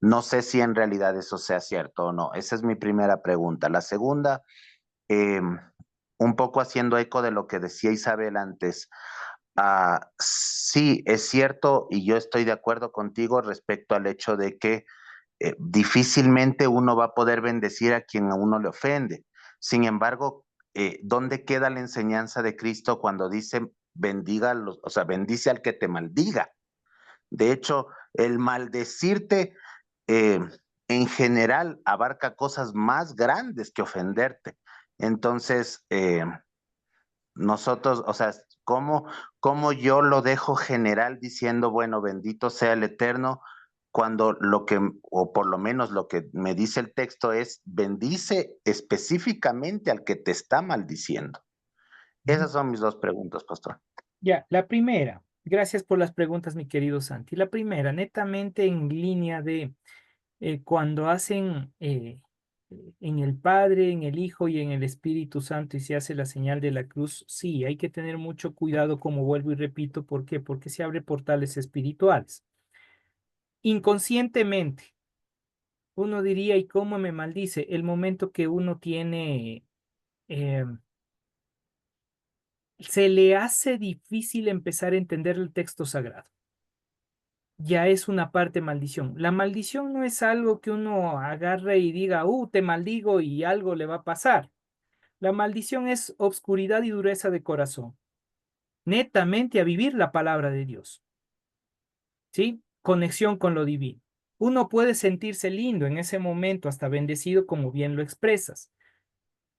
No sé si en realidad eso sea cierto o no. Esa es mi primera pregunta. La segunda, eh, un poco haciendo eco de lo que decía Isabel antes. Sí, es cierto y yo estoy de acuerdo contigo respecto al hecho de que difícilmente uno va a poder bendecir a quien a uno le ofende. Sin embargo, ¿dónde queda la enseñanza de Cristo cuando dice bendiga a o sea, bendice al que te maldiga? De hecho, el maldecirte eh, en general abarca cosas más grandes que ofenderte. Entonces, nosotros, o sea, ¿cómo yo lo dejo general diciendo, bueno, bendito sea el Eterno, cuando lo que, o por lo menos lo que me dice el texto es, bendice específicamente al que te está maldiciendo? Esas son mis dos preguntas, pastor. Ya, la primera, gracias por las preguntas, mi querido Santi. La primera, netamente en línea de cuando hacen en el Padre, en el Hijo y en el Espíritu Santo y se hace la señal de la cruz, sí, hay que tener mucho cuidado, como vuelvo y repito, ¿por qué? Porque se abre portales espirituales. Inconscientemente, uno diría, ¿y cómo me maldice? El momento que uno tiene, eh, se le hace difícil empezar a entender el texto sagrado. Ya es una parte maldición. La maldición no es algo que uno agarre y diga, te maldigo y algo le va a pasar. La maldición es obscuridad y dureza de corazón, netamente a vivir la palabra de Dios, ¿sí? Conexión con lo divino. Uno puede sentirse lindo en ese momento, hasta bendecido, como bien lo expresas.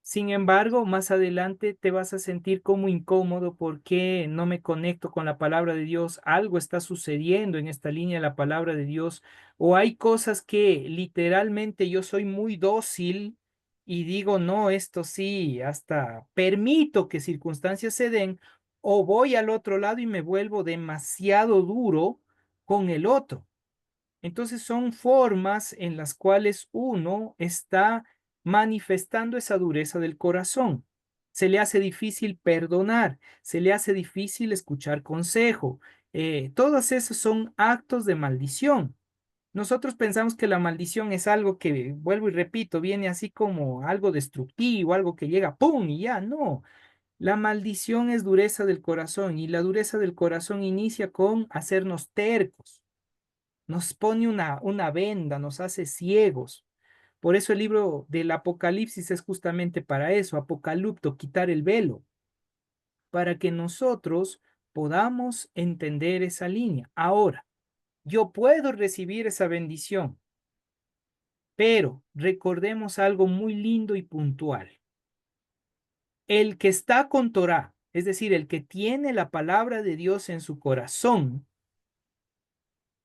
Sin embargo, más adelante te vas a sentir como incómodo porque no me conecto con la palabra de Dios. Algo está sucediendo en esta línea de la palabra de Dios. O hay cosas que literalmente yo soy muy dócil y digo, no, esto sí, hasta permito que circunstancias se den. O voy al otro lado y me vuelvo demasiado duro con el otro. Entonces son formas en las cuales uno está manifestando esa dureza del corazón. Se le hace difícil perdonar, se le hace difícil escuchar consejo. Todos esos son actos de maldición. Nosotros pensamos que la maldición es algo que, vuelvo y repito, viene así como algo destructivo, algo que llega, ¡pum! Y ya, no. La maldición es dureza del corazón y la dureza del corazón inicia con hacernos tercos, nos pone una venda, nos hace ciegos. Por eso el libro del Apocalipsis es justamente para eso, apocalipto, quitar el velo, para que nosotros podamos entender esa línea. Ahora, yo puedo recibir esa bendición, pero recordemos algo muy lindo y puntual. El que está con Torah, es decir, el que tiene la palabra de Dios en su corazón,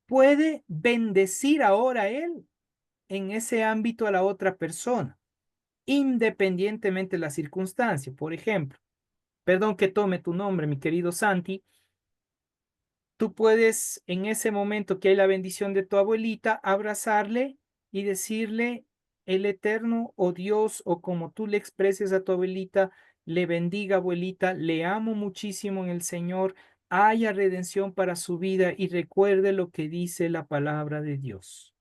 puede bendecir ahora él en ese ámbito a la otra persona, independientemente de la circunstancia. Por ejemplo, perdón que tome tu nombre, mi querido Santi, tú puedes en ese momento que hay la bendición de tu abuelita, abrazarle y decirle, el Eterno o Dios o como tú le expreses a tu abuelita, le bendiga abuelita, le amo muchísimo en el Señor, haya redención para su vida y recuerde lo que dice la palabra de Dios.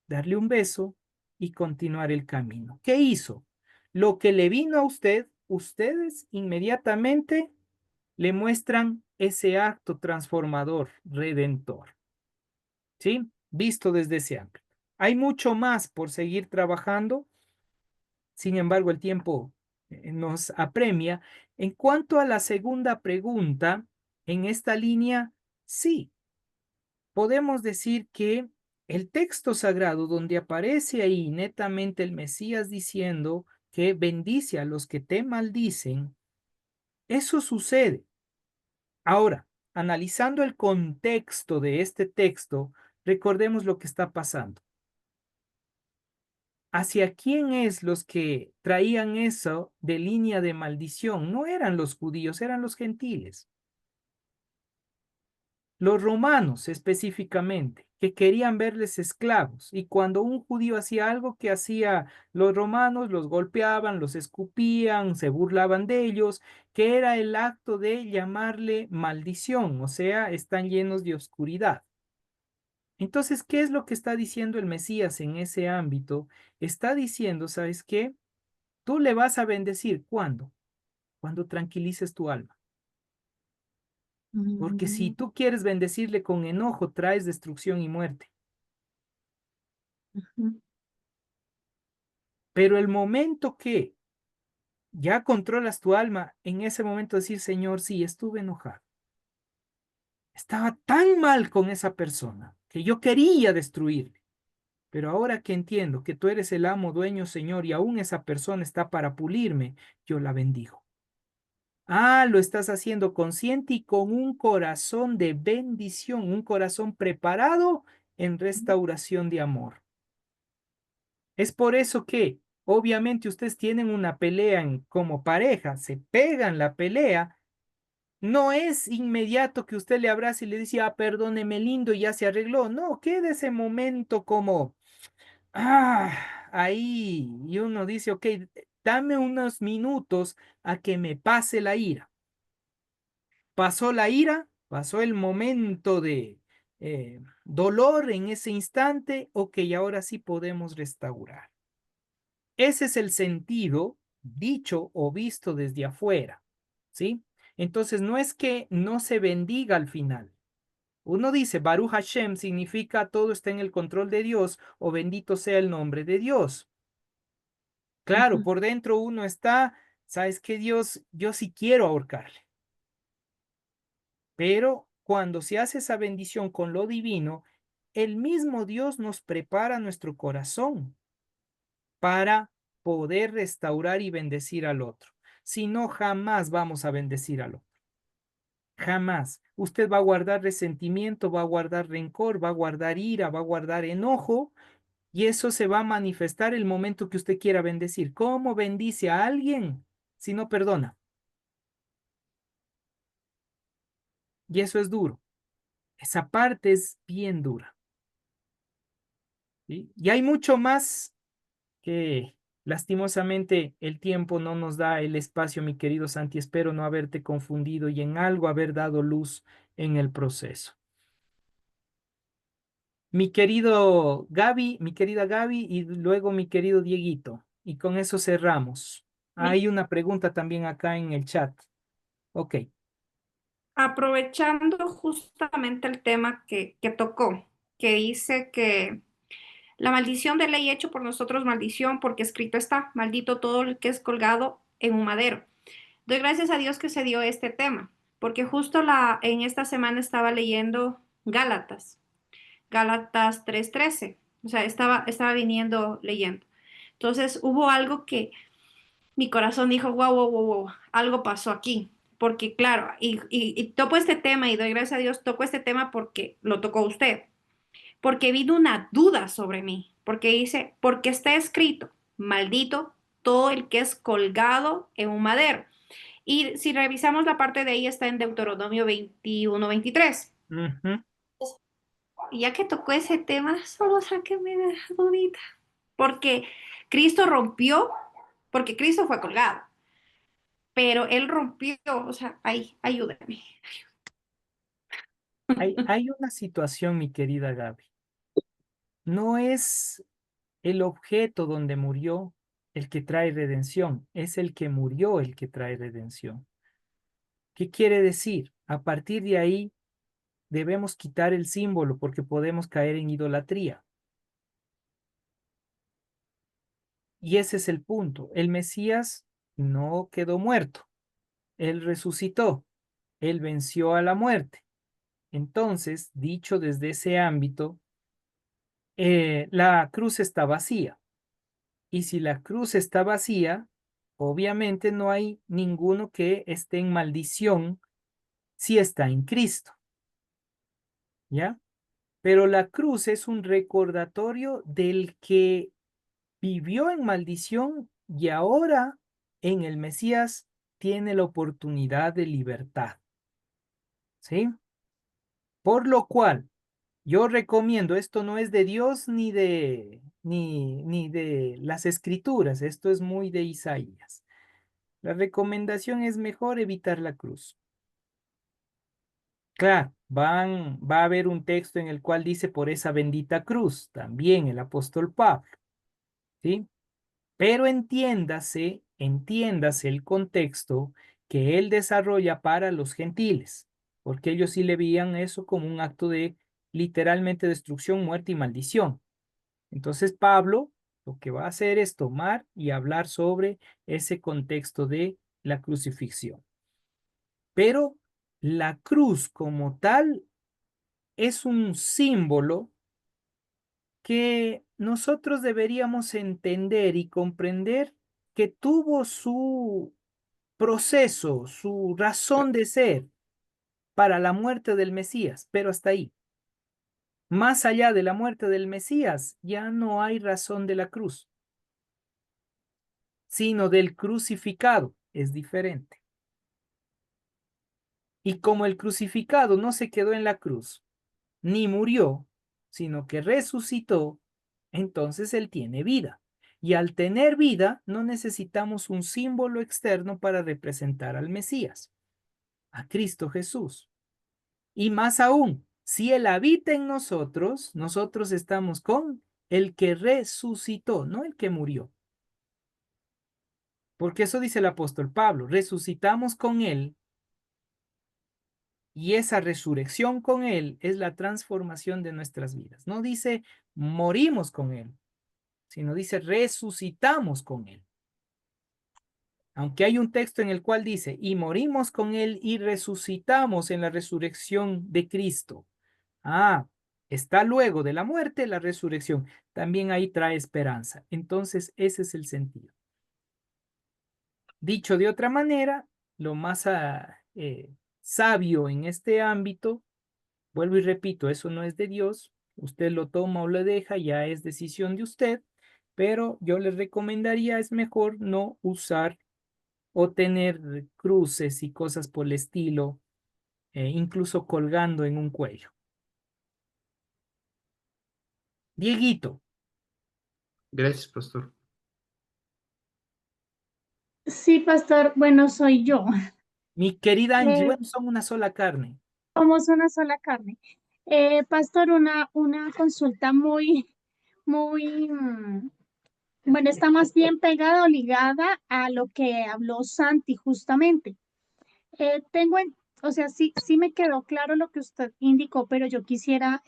Darle un beso y continuar el camino. ¿Qué hizo? Lo que le vino a usted, ustedes inmediatamente le muestran ese acto transformador, redentor. ¿Sí? Visto desde ese ámbito. Hay mucho más por seguir trabajando, sin embargo, el tiempo nos apremia. En cuanto a la segunda pregunta, en esta línea, sí, podemos decir que el texto sagrado donde aparece ahí netamente el Mesías diciendo que bendice a los que te maldicen, eso sucede. Ahora, analizando el contexto de este texto, recordemos lo que está pasando. ¿Hacia quién es los que traían eso de línea de maldición? No eran los judíos, eran los gentiles. Los romanos específicamente, que querían verles esclavos. Y cuando un judío hacía algo que hacía los romanos, los golpeaban, los escupían, se burlaban de ellos, que era el acto de llamarle maldición, o sea, están llenos de oscuridad. Entonces, ¿qué es lo que está diciendo el Mesías en ese ámbito? Está diciendo, ¿sabes qué? Tú le vas a bendecir. ¿Cuándo? Cuando tranquilices tu alma. Porque si tú quieres bendecirle con enojo, traes destrucción y muerte. Pero el momento que ya controlas tu alma, en ese momento decir, Señor, sí, estuve enojado. Estaba tan mal con esa persona que yo quería destruirle. Pero ahora que entiendo que tú eres el amo, dueño, Señor, y aún esa persona está para pulirme, yo la bendigo. Ah, lo estás haciendo consciente y con un corazón de bendición, un corazón preparado en restauración de amor. Es por eso que, obviamente, ustedes tienen una pelea como pareja, se pegan la pelea. No es inmediato que usted le abrace y le dice, ah, perdóneme lindo, y ya se arregló. No, queda ese momento como, ahí. Y uno dice, ok, dame unos minutos a que me pase la ira. Pasó la ira, pasó el momento de dolor en ese instante, ok, ahora sí podemos restaurar. Ese es el sentido dicho o visto desde afuera, ¿sí? Entonces no es que no se bendiga al final. Uno dice, Baruch Hashem significa todo está en el control de Dios o bendito sea el nombre de Dios. Claro, por dentro uno está, ¿sabes qué, Dios? Yo sí quiero ahorcarle. Pero cuando se hace esa bendición con lo divino, el mismo Dios nos prepara nuestro corazón para poder restaurar y bendecir al otro. Si no, jamás vamos a bendecir al otro. Jamás. Usted va a guardar resentimiento, va a guardar rencor, va a guardar ira, va a guardar enojo, y eso se va a manifestar el momento que usted quiera bendecir. ¿Cómo bendice a alguien si no perdona? Y eso es duro. Esa parte es bien dura. ¿Sí? Y hay mucho más que lastimosamente el tiempo no nos da el espacio, mi querido Santi. Espero no haberte confundido y en algo haber dado luz en el proceso. Mi querido Gaby, mi querida Gaby y luego mi querido Dieguito. Y con eso cerramos. Hay una pregunta también acá en el chat. Ok. Aprovechando justamente el tema que tocó, que dice que la maldición de ley hecho por nosotros maldición, porque escrito está, maldito todo el que es colgado en un madero. Doy gracias a Dios que se dio este tema, porque justo en esta semana estaba leyendo Gálatas 3:13, o sea, estaba viniendo leyendo. Entonces hubo algo que mi corazón dijo, wow, wow, wow, wow, algo pasó aquí. Porque claro, y toco este tema y doy gracias a Dios, toco este tema porque lo tocó usted. Porque vino una duda sobre mí. Porque dice, porque está escrito, maldito todo el que es colgado en un madero. Y si revisamos la parte de ahí, está en Deuteronomio 21:23. Ujú. Y ya que tocó ese tema, solo sáqueme de la dudita. Porque Cristo rompió, porque Cristo fue colgado. Pero él rompió, o sea, ay, ayúdame. Hay una situación, mi querida Gaby. No es el objeto donde murió el que trae redención, es el que murió el que trae redención. ¿Qué quiere decir? A partir de ahí debemos quitar el símbolo porque podemos caer en idolatría. Y ese es el punto. El Mesías no quedó muerto, él resucitó, él venció a la muerte. Entonces, dicho desde ese ámbito, la cruz está vacía. Y si la cruz está vacía, obviamente no hay ninguno que esté en maldición si está en Cristo. ¿Ya? Pero la cruz es un recordatorio del que vivió en maldición y ahora en el Mesías tiene la oportunidad de libertad. ¿Sí? Por lo cual, Yo recomiendo, esto no es de Dios ni de las escrituras, esto es muy de Isaías. La recomendación es mejor evitar la cruz. Claro, va a haber un texto en el cual dice por esa bendita cruz, también el apóstol Pablo, ¿sí? Pero entiéndase el contexto que él desarrolla para los gentiles, porque ellos sí le veían eso como un acto de literalmente destrucción, muerte y maldición. Entonces Pablo lo que va a hacer es tomar y hablar sobre ese contexto de la crucifixión. Pero la cruz como tal es un símbolo que nosotros deberíamos entender y comprender que tuvo su proceso, su razón de ser para la muerte del Mesías, pero hasta ahí. Más allá de la muerte del Mesías, ya no hay razón de la cruz, sino del crucificado. Es diferente. Y como el crucificado no se quedó en la cruz, ni murió, sino que resucitó, entonces él tiene vida. Y al tener vida, no necesitamos un símbolo externo para representar al Mesías, a Cristo Jesús. Y más aún, si él habita en nosotros, nosotros estamos con el que resucitó, no el que murió. Porque eso dice el apóstol Pablo, resucitamos con él y esa resurrección con él es la transformación de nuestras vidas. No dice morimos con él, sino dice resucitamos con él. Aunque hay un texto en el cual dice, y morimos con él y resucitamos en la resurrección de Cristo. Ah, está luego de la muerte la resurrección. También ahí trae esperanza. Entonces, ese es el sentido. Dicho de otra manera, lo más sabio en este ámbito, vuelvo y repito, eso no es de Dios. Usted lo toma o lo deja, ya es decisión de usted, pero yo les recomendaría, es mejor no usar o tener cruces y cosas por el estilo, incluso colgando en un cuello. Dieguito, Gracias, pastor. Sí, pastor, bueno, soy yo. mi querida Angie, Eh, bueno, son una sola carne. Somos una sola carne. Pastor, una consulta muy, bueno, está más bien pegada o ligada a lo que habló Santi justamente. O sea, sí me quedó claro lo que usted indicó, pero yo quisiera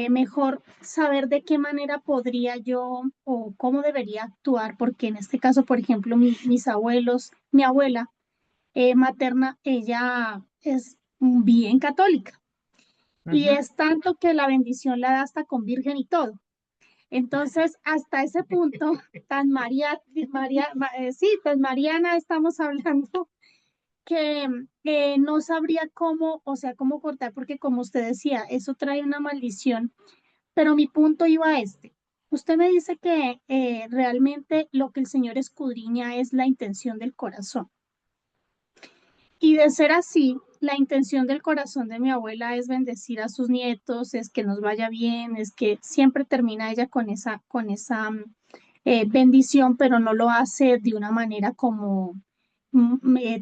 mejor saber de qué manera podría yo o cómo debería actuar, porque en este caso, por ejemplo, mis abuelos, mi abuela materna, ella es bien católica y Ujú. es tanto que la bendición la da hasta con virgen y todo. Entonces, hasta ese punto, sí, tan mariana estamos hablando que no sabría cómo, o sea, cómo cortar, porque como usted decía, eso trae una maldición, pero mi punto iba a este. Usted me dice que realmente lo que el Señor escudriña es la intención del corazón. Y de ser así, la intención del corazón de mi abuela es bendecir a sus nietos, es que nos vaya bien, es que siempre termina ella con esa bendición, pero no lo hace de una manera como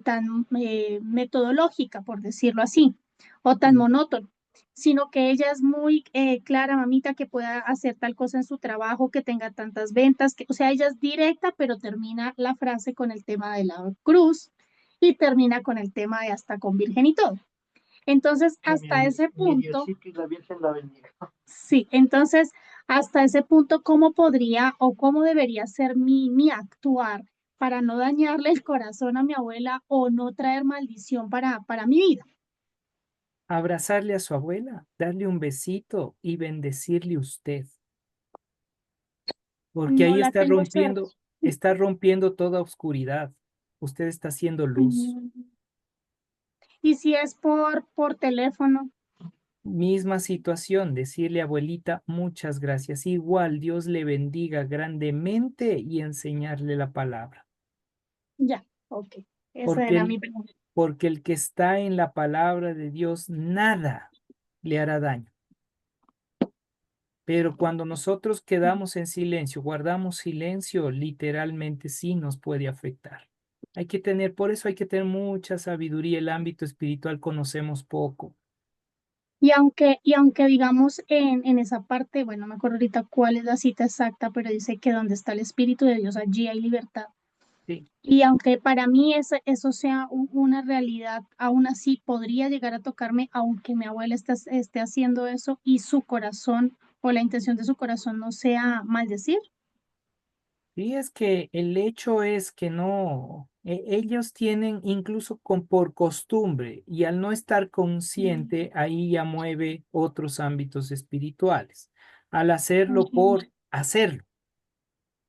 tan metodológica, por decirlo así, o tan Sí. monótono, sino que ella es muy clara, mamita, que pueda hacer tal cosa en su trabajo, que tenga tantas ventas, que, o sea, ella es directa, pero termina la frase con el tema de la cruz y termina con el tema de hasta con virgen y todo. Entonces, hasta ese punto, sí, entonces, hasta ese punto, ¿cómo podría o cómo debería ser mi actuar para no dañarle el corazón a mi abuela o no traer maldición para mi vida? Abrazarle a su abuela, darle un besito y bendecirle usted, porque No ahí la tengo cerca. está rompiendo toda oscuridad. Usted está haciendo luz. Mm, Y si es por teléfono, Misma situación, decirle abuelita, muchas gracias. Igual Dios le bendiga grandemente y enseñarle la palabra. ya, ok. Esa Porque era mi el, pregunta. porque el que está en la palabra de Dios, nada le hará daño. Pero cuando nosotros quedamos en silencio, guardamos silencio, literalmente sí nos puede afectar. Hay que tener, por eso hay que tener mucha sabiduría. El ámbito espiritual conocemos poco. Y aunque digamos en esa parte, bueno, no me acuerdo ahorita cuál es la cita exacta, pero dice que donde está el Espíritu de Dios, allí hay libertad. Sí. Y aunque para mí eso sea una realidad, aún así podría llegar a tocarme, aunque mi abuela esté haciendo eso y su corazón o la intención de su corazón no sea maldecir. Y es que el hecho es que no, ellos tienen incluso por costumbre y al no estar consciente, ahí ya mueve otros ámbitos espirituales. Al hacerlo Ok, por hacerlo.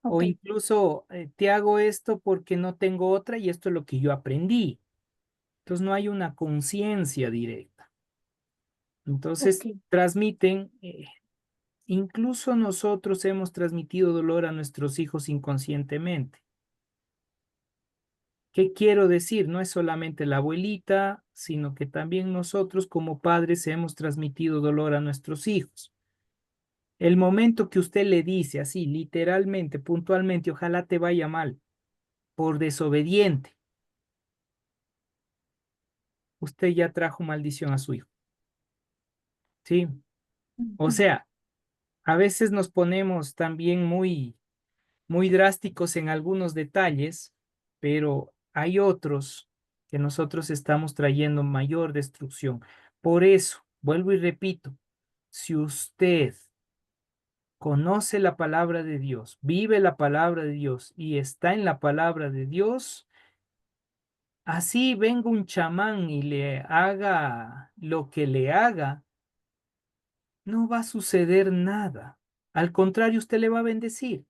O ok, incluso te hago esto porque no tengo otra y esto es lo que yo aprendí. Entonces no hay una conciencia directa. ok. Entonces transmiten, incluso nosotros hemos transmitido dolor a nuestros hijos inconscientemente. ¿Qué quiero decir? No es solamente la abuelita, sino que también nosotros como padres hemos transmitido dolor a nuestros hijos. El momento que usted le dice así, literalmente, puntualmente, ojalá te vaya mal, por desobediente, usted ya trajo maldición a su hijo. ¿Sí? O Ujú. sea, a veces nos ponemos también muy drásticos en algunos detalles, pero hay otros que nosotros estamos trayendo mayor destrucción. Por eso, vuelvo y repito, si usted conoce la palabra de Dios, vive la palabra de Dios y está en la palabra de Dios, así venga un chamán y le haga lo que le haga, no va a suceder nada. Al contrario, usted le va a bendecir.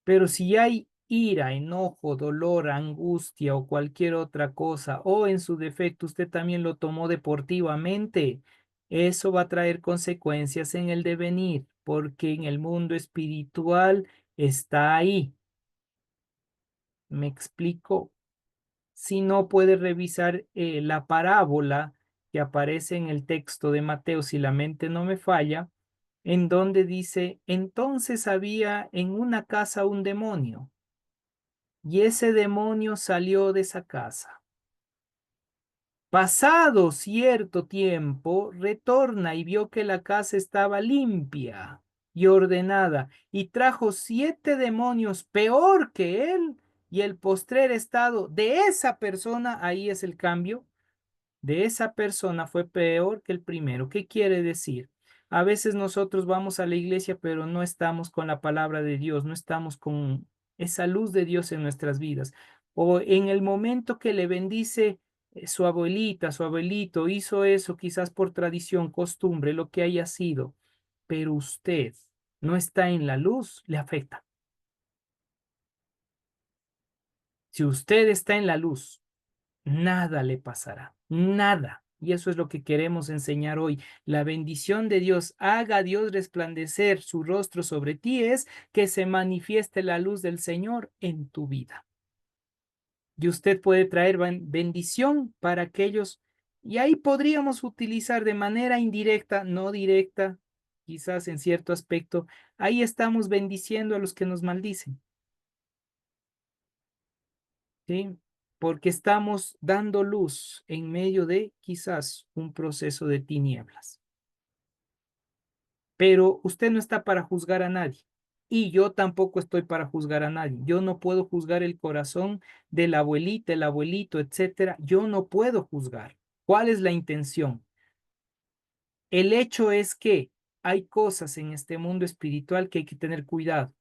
Pero si hay ira, enojo, dolor, angustia o cualquier otra cosa, o en su defecto usted también lo tomó deportivamente, eso va a traer consecuencias en el devenir, porque en el mundo espiritual está ahí. ¿Me explico? Si no puede revisar la parábola que aparece en el texto de Mateo, si la mente no me falla, en donde dice, entonces había en una casa un demonio y ese demonio salió de esa casa. Pasado cierto tiempo, retorna y vio que la casa estaba limpia y ordenada, y trajo 7 demonios peor que él, y el postrer estado de esa persona, ahí es el cambio, de esa persona fue peor que el primero. ¿Qué quiere decir? A veces nosotros vamos a la iglesia, pero no estamos con la palabra de Dios, no estamos con esa luz de Dios en nuestras vidas. O en el momento que le bendice su abuelita, su abuelito, hizo eso quizás por tradición, costumbre, lo que haya sido, pero usted no está en la luz, le afecta. Si usted está en la luz, nada le pasará, nada. Y eso es lo que queremos enseñar hoy. La bendición de Dios, haga Dios resplandecer su rostro sobre ti, es que se manifieste la luz del Señor en tu vida. Y usted puede traer bendición para aquellos, y ahí podríamos utilizar de manera indirecta, no directa, quizás en cierto aspecto, ahí estamos bendiciendo a los que nos maldicen. ¿Sí? Porque estamos dando luz en medio de quizás un proceso de tinieblas. Pero usted no está para juzgar a nadie y yo tampoco estoy para juzgar a nadie. Yo no puedo juzgar el corazón de la abuelita, el abuelito, etcétera. Yo no puedo juzgar. ¿Cuál es la intención? El hecho es que hay cosas en este mundo espiritual que hay que tener cuidado.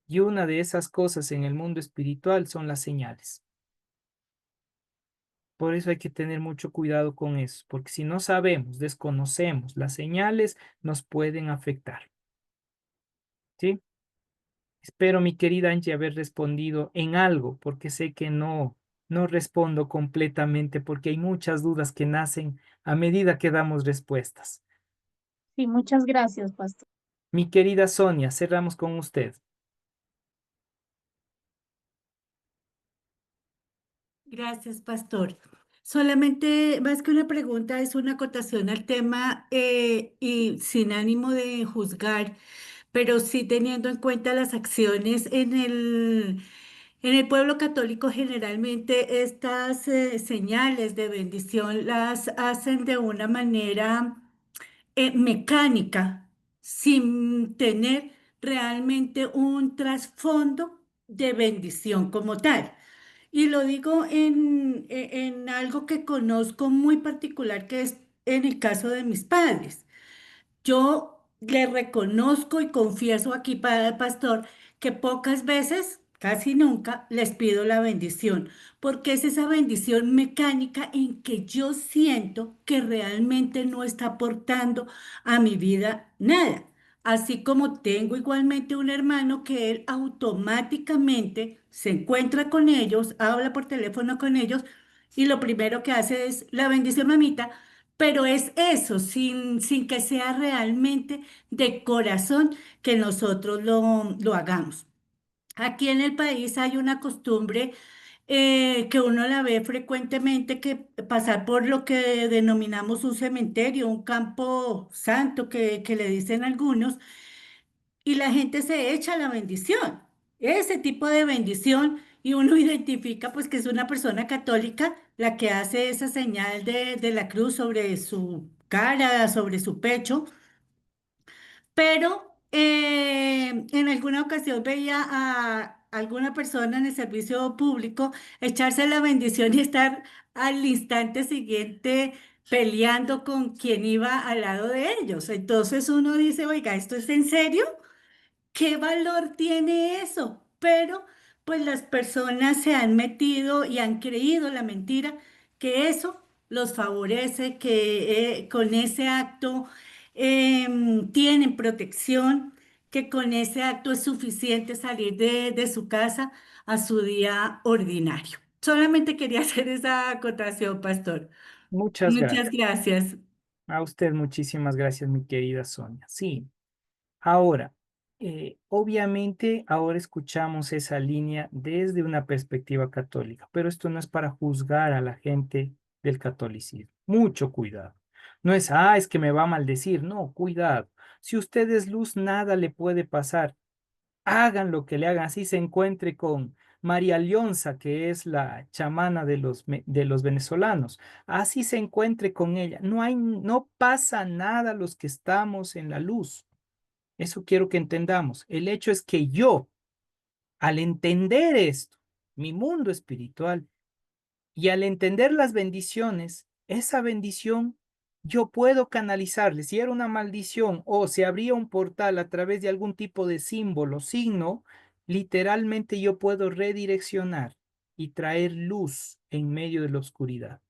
Y una de esas cosas en el mundo espiritual son las señales. Por eso hay que tener mucho cuidado con eso, porque si no sabemos, desconocemos las señales, nos pueden afectar. ¿Sí? Espero, mi querida Angie, haber respondido en algo, porque sé que no respondo completamente, porque hay muchas dudas que nacen a medida que damos respuestas. Sí, muchas gracias, pastor. Mi querida Sonia, cerramos con usted. Gracias, pastor. Solamente, más que una pregunta, es una acotación al tema y sin ánimo de juzgar, pero sí teniendo en cuenta las acciones en el pueblo católico. Generalmente estas señales de bendición las hacen de una manera mecánica, sin tener realmente un trasfondo de bendición como tal. Y lo digo en algo que conozco muy particular, que es en el caso de mis padres. Yo le reconozco y confieso aquí para el pastor que pocas veces, casi nunca, les pido la bendición, porque es esa bendición mecánica en que yo siento que realmente no está aportando a mi vida nada. Así como tengo igualmente un hermano que él automáticamente se encuentra con ellos, habla por teléfono con ellos y lo primero que hace es la bendición, mamita, pero es eso, sin que sea realmente de corazón que nosotros lo hagamos. Aquí en el país hay una costumbre que uno la ve frecuentemente, que pasar por lo que denominamos un cementerio, un campo santo que le dicen algunos, y la gente se echa la bendición. Ese tipo de bendición, y uno identifica pues que es una persona católica la que hace esa señal de la cruz sobre su cara, sobre su pecho, pero en alguna ocasión veía a alguna persona en el servicio público echarse la bendición y estar al instante siguiente peleando con quien iba al lado de ellos. Entonces uno dice, oiga, ¿esto es en serio? ¿Qué valor tiene eso? Pero pues las personas se han metido y han creído la mentira que eso los favorece, que con ese acto tienen protección, que con ese acto es suficiente salir de su casa a su día ordinario. Solamente quería hacer esa acotación, pastor. Muchas gracias. Muchas gracias. A usted muchísimas gracias, mi querida Sonia. Sí, ahora, obviamente ahora escuchamos esa línea desde una perspectiva católica, pero esto no es para juzgar a la gente del catolicismo. Mucho cuidado. No es, es que me va a maldecir. No, cuidado. Si usted es luz, nada le puede pasar. Hagan lo que le hagan, así se encuentre con María Leonza, que es la chamana de los venezolanos, así se encuentre con ella. No pasa nada los que estamos en la luz. Eso quiero que entendamos. El hecho es que yo, al entender esto, mi mundo espiritual, y al entender las bendiciones, esa bendición yo puedo canalizarle. Si era una maldición o se abría un portal a través de algún tipo de símbolo, signo, literalmente yo puedo redireccionar y traer luz en medio de la oscuridad.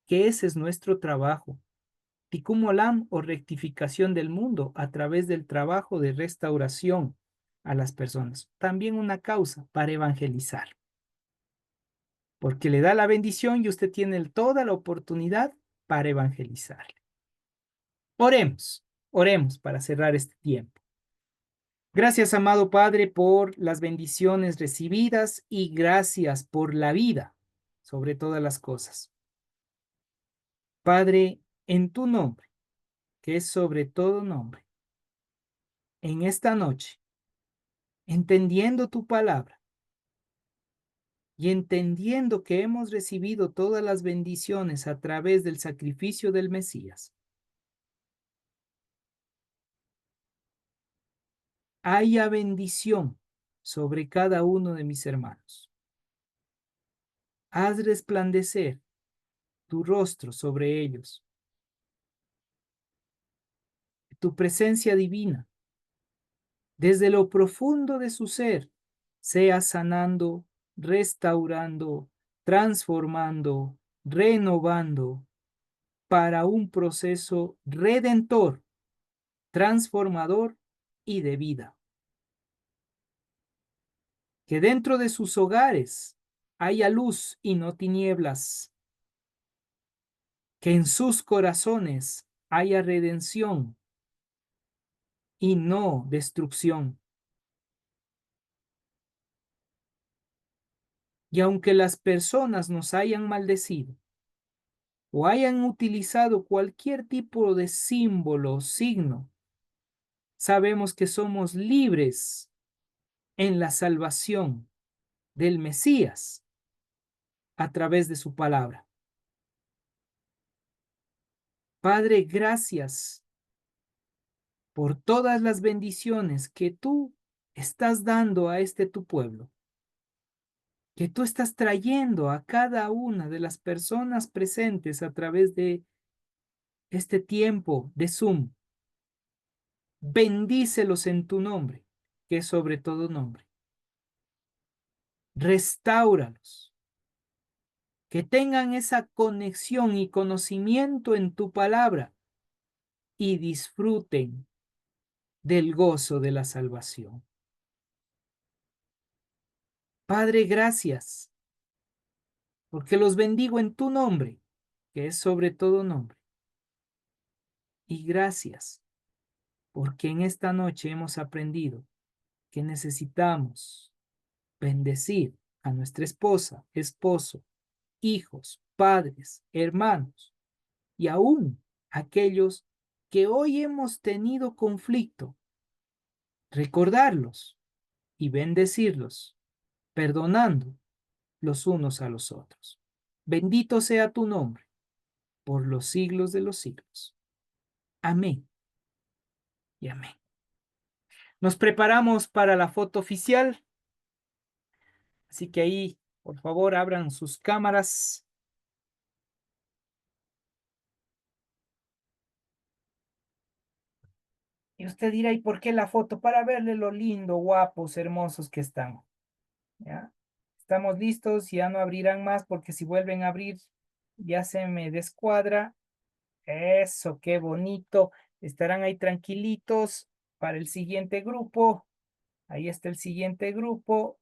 Que ese es nuestro trabajo. Tikkun Olam o rectificación del mundo a través del trabajo de restauración a las personas. También una causa para evangelizar, porque le da la bendición y usted tiene toda la oportunidad para evangelizarle. Oremos, oremos para cerrar este tiempo. Gracias, amado Padre, por las bendiciones recibidas y gracias por la vida sobre todas las cosas. Padre, en tu nombre, que es sobre todo nombre, en esta noche, entendiendo tu palabra y entendiendo que hemos recibido todas las bendiciones a través del sacrificio del Mesías, haya bendición sobre cada uno de mis hermanos. Haz resplandecer tu rostro sobre ellos, tu presencia divina, desde lo profundo de su ser, sea sanando, restaurando, transformando, renovando para un proceso redentor, transformador y de vida. Que dentro de sus hogares haya luz y no tinieblas. Que en sus corazones haya redención y no destrucción. Y aunque las personas nos hayan maldecido, o hayan utilizado cualquier tipo de símbolo o signo, sabemos que somos libres en la salvación del Mesías a través de su palabra. Padre, gracias por todas las bendiciones que tú estás dando a este tu pueblo, que tú estás trayendo a cada una de las personas presentes a través de este tiempo de Zoom. Bendícelos en tu nombre, que es sobre todo nombre. Restáuralos, que tengan esa conexión y conocimiento en tu palabra y disfruten del gozo de la salvación. Padre, gracias, porque los bendigo en tu nombre, que es sobre todo nombre. Y gracias, porque en esta noche hemos aprendido que necesitamos bendecir a nuestra esposa, esposo, hijos, padres, hermanos y aún aquellos que hoy hemos tenido conflicto, recordarlos y bendecirlos, perdonando los unos a los otros. Bendito sea tu nombre por los siglos de los siglos. Amén y amén. Nos preparamos para la foto oficial, así que ahí, por favor, abran sus cámaras. Y usted dirá, ¿y por qué la foto? Para verle lo lindo, guapos, hermosos que están. ¿Ya? Estamos listos, ya no abrirán más porque si vuelven a abrir ya se me descuadra. Eso, qué bonito. Estarán ahí tranquilitos para el siguiente grupo. Ahí está el siguiente grupo.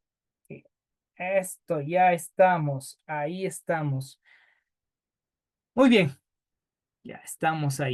Esto, ya estamos. Ahí estamos. Muy bien, ya estamos ahí.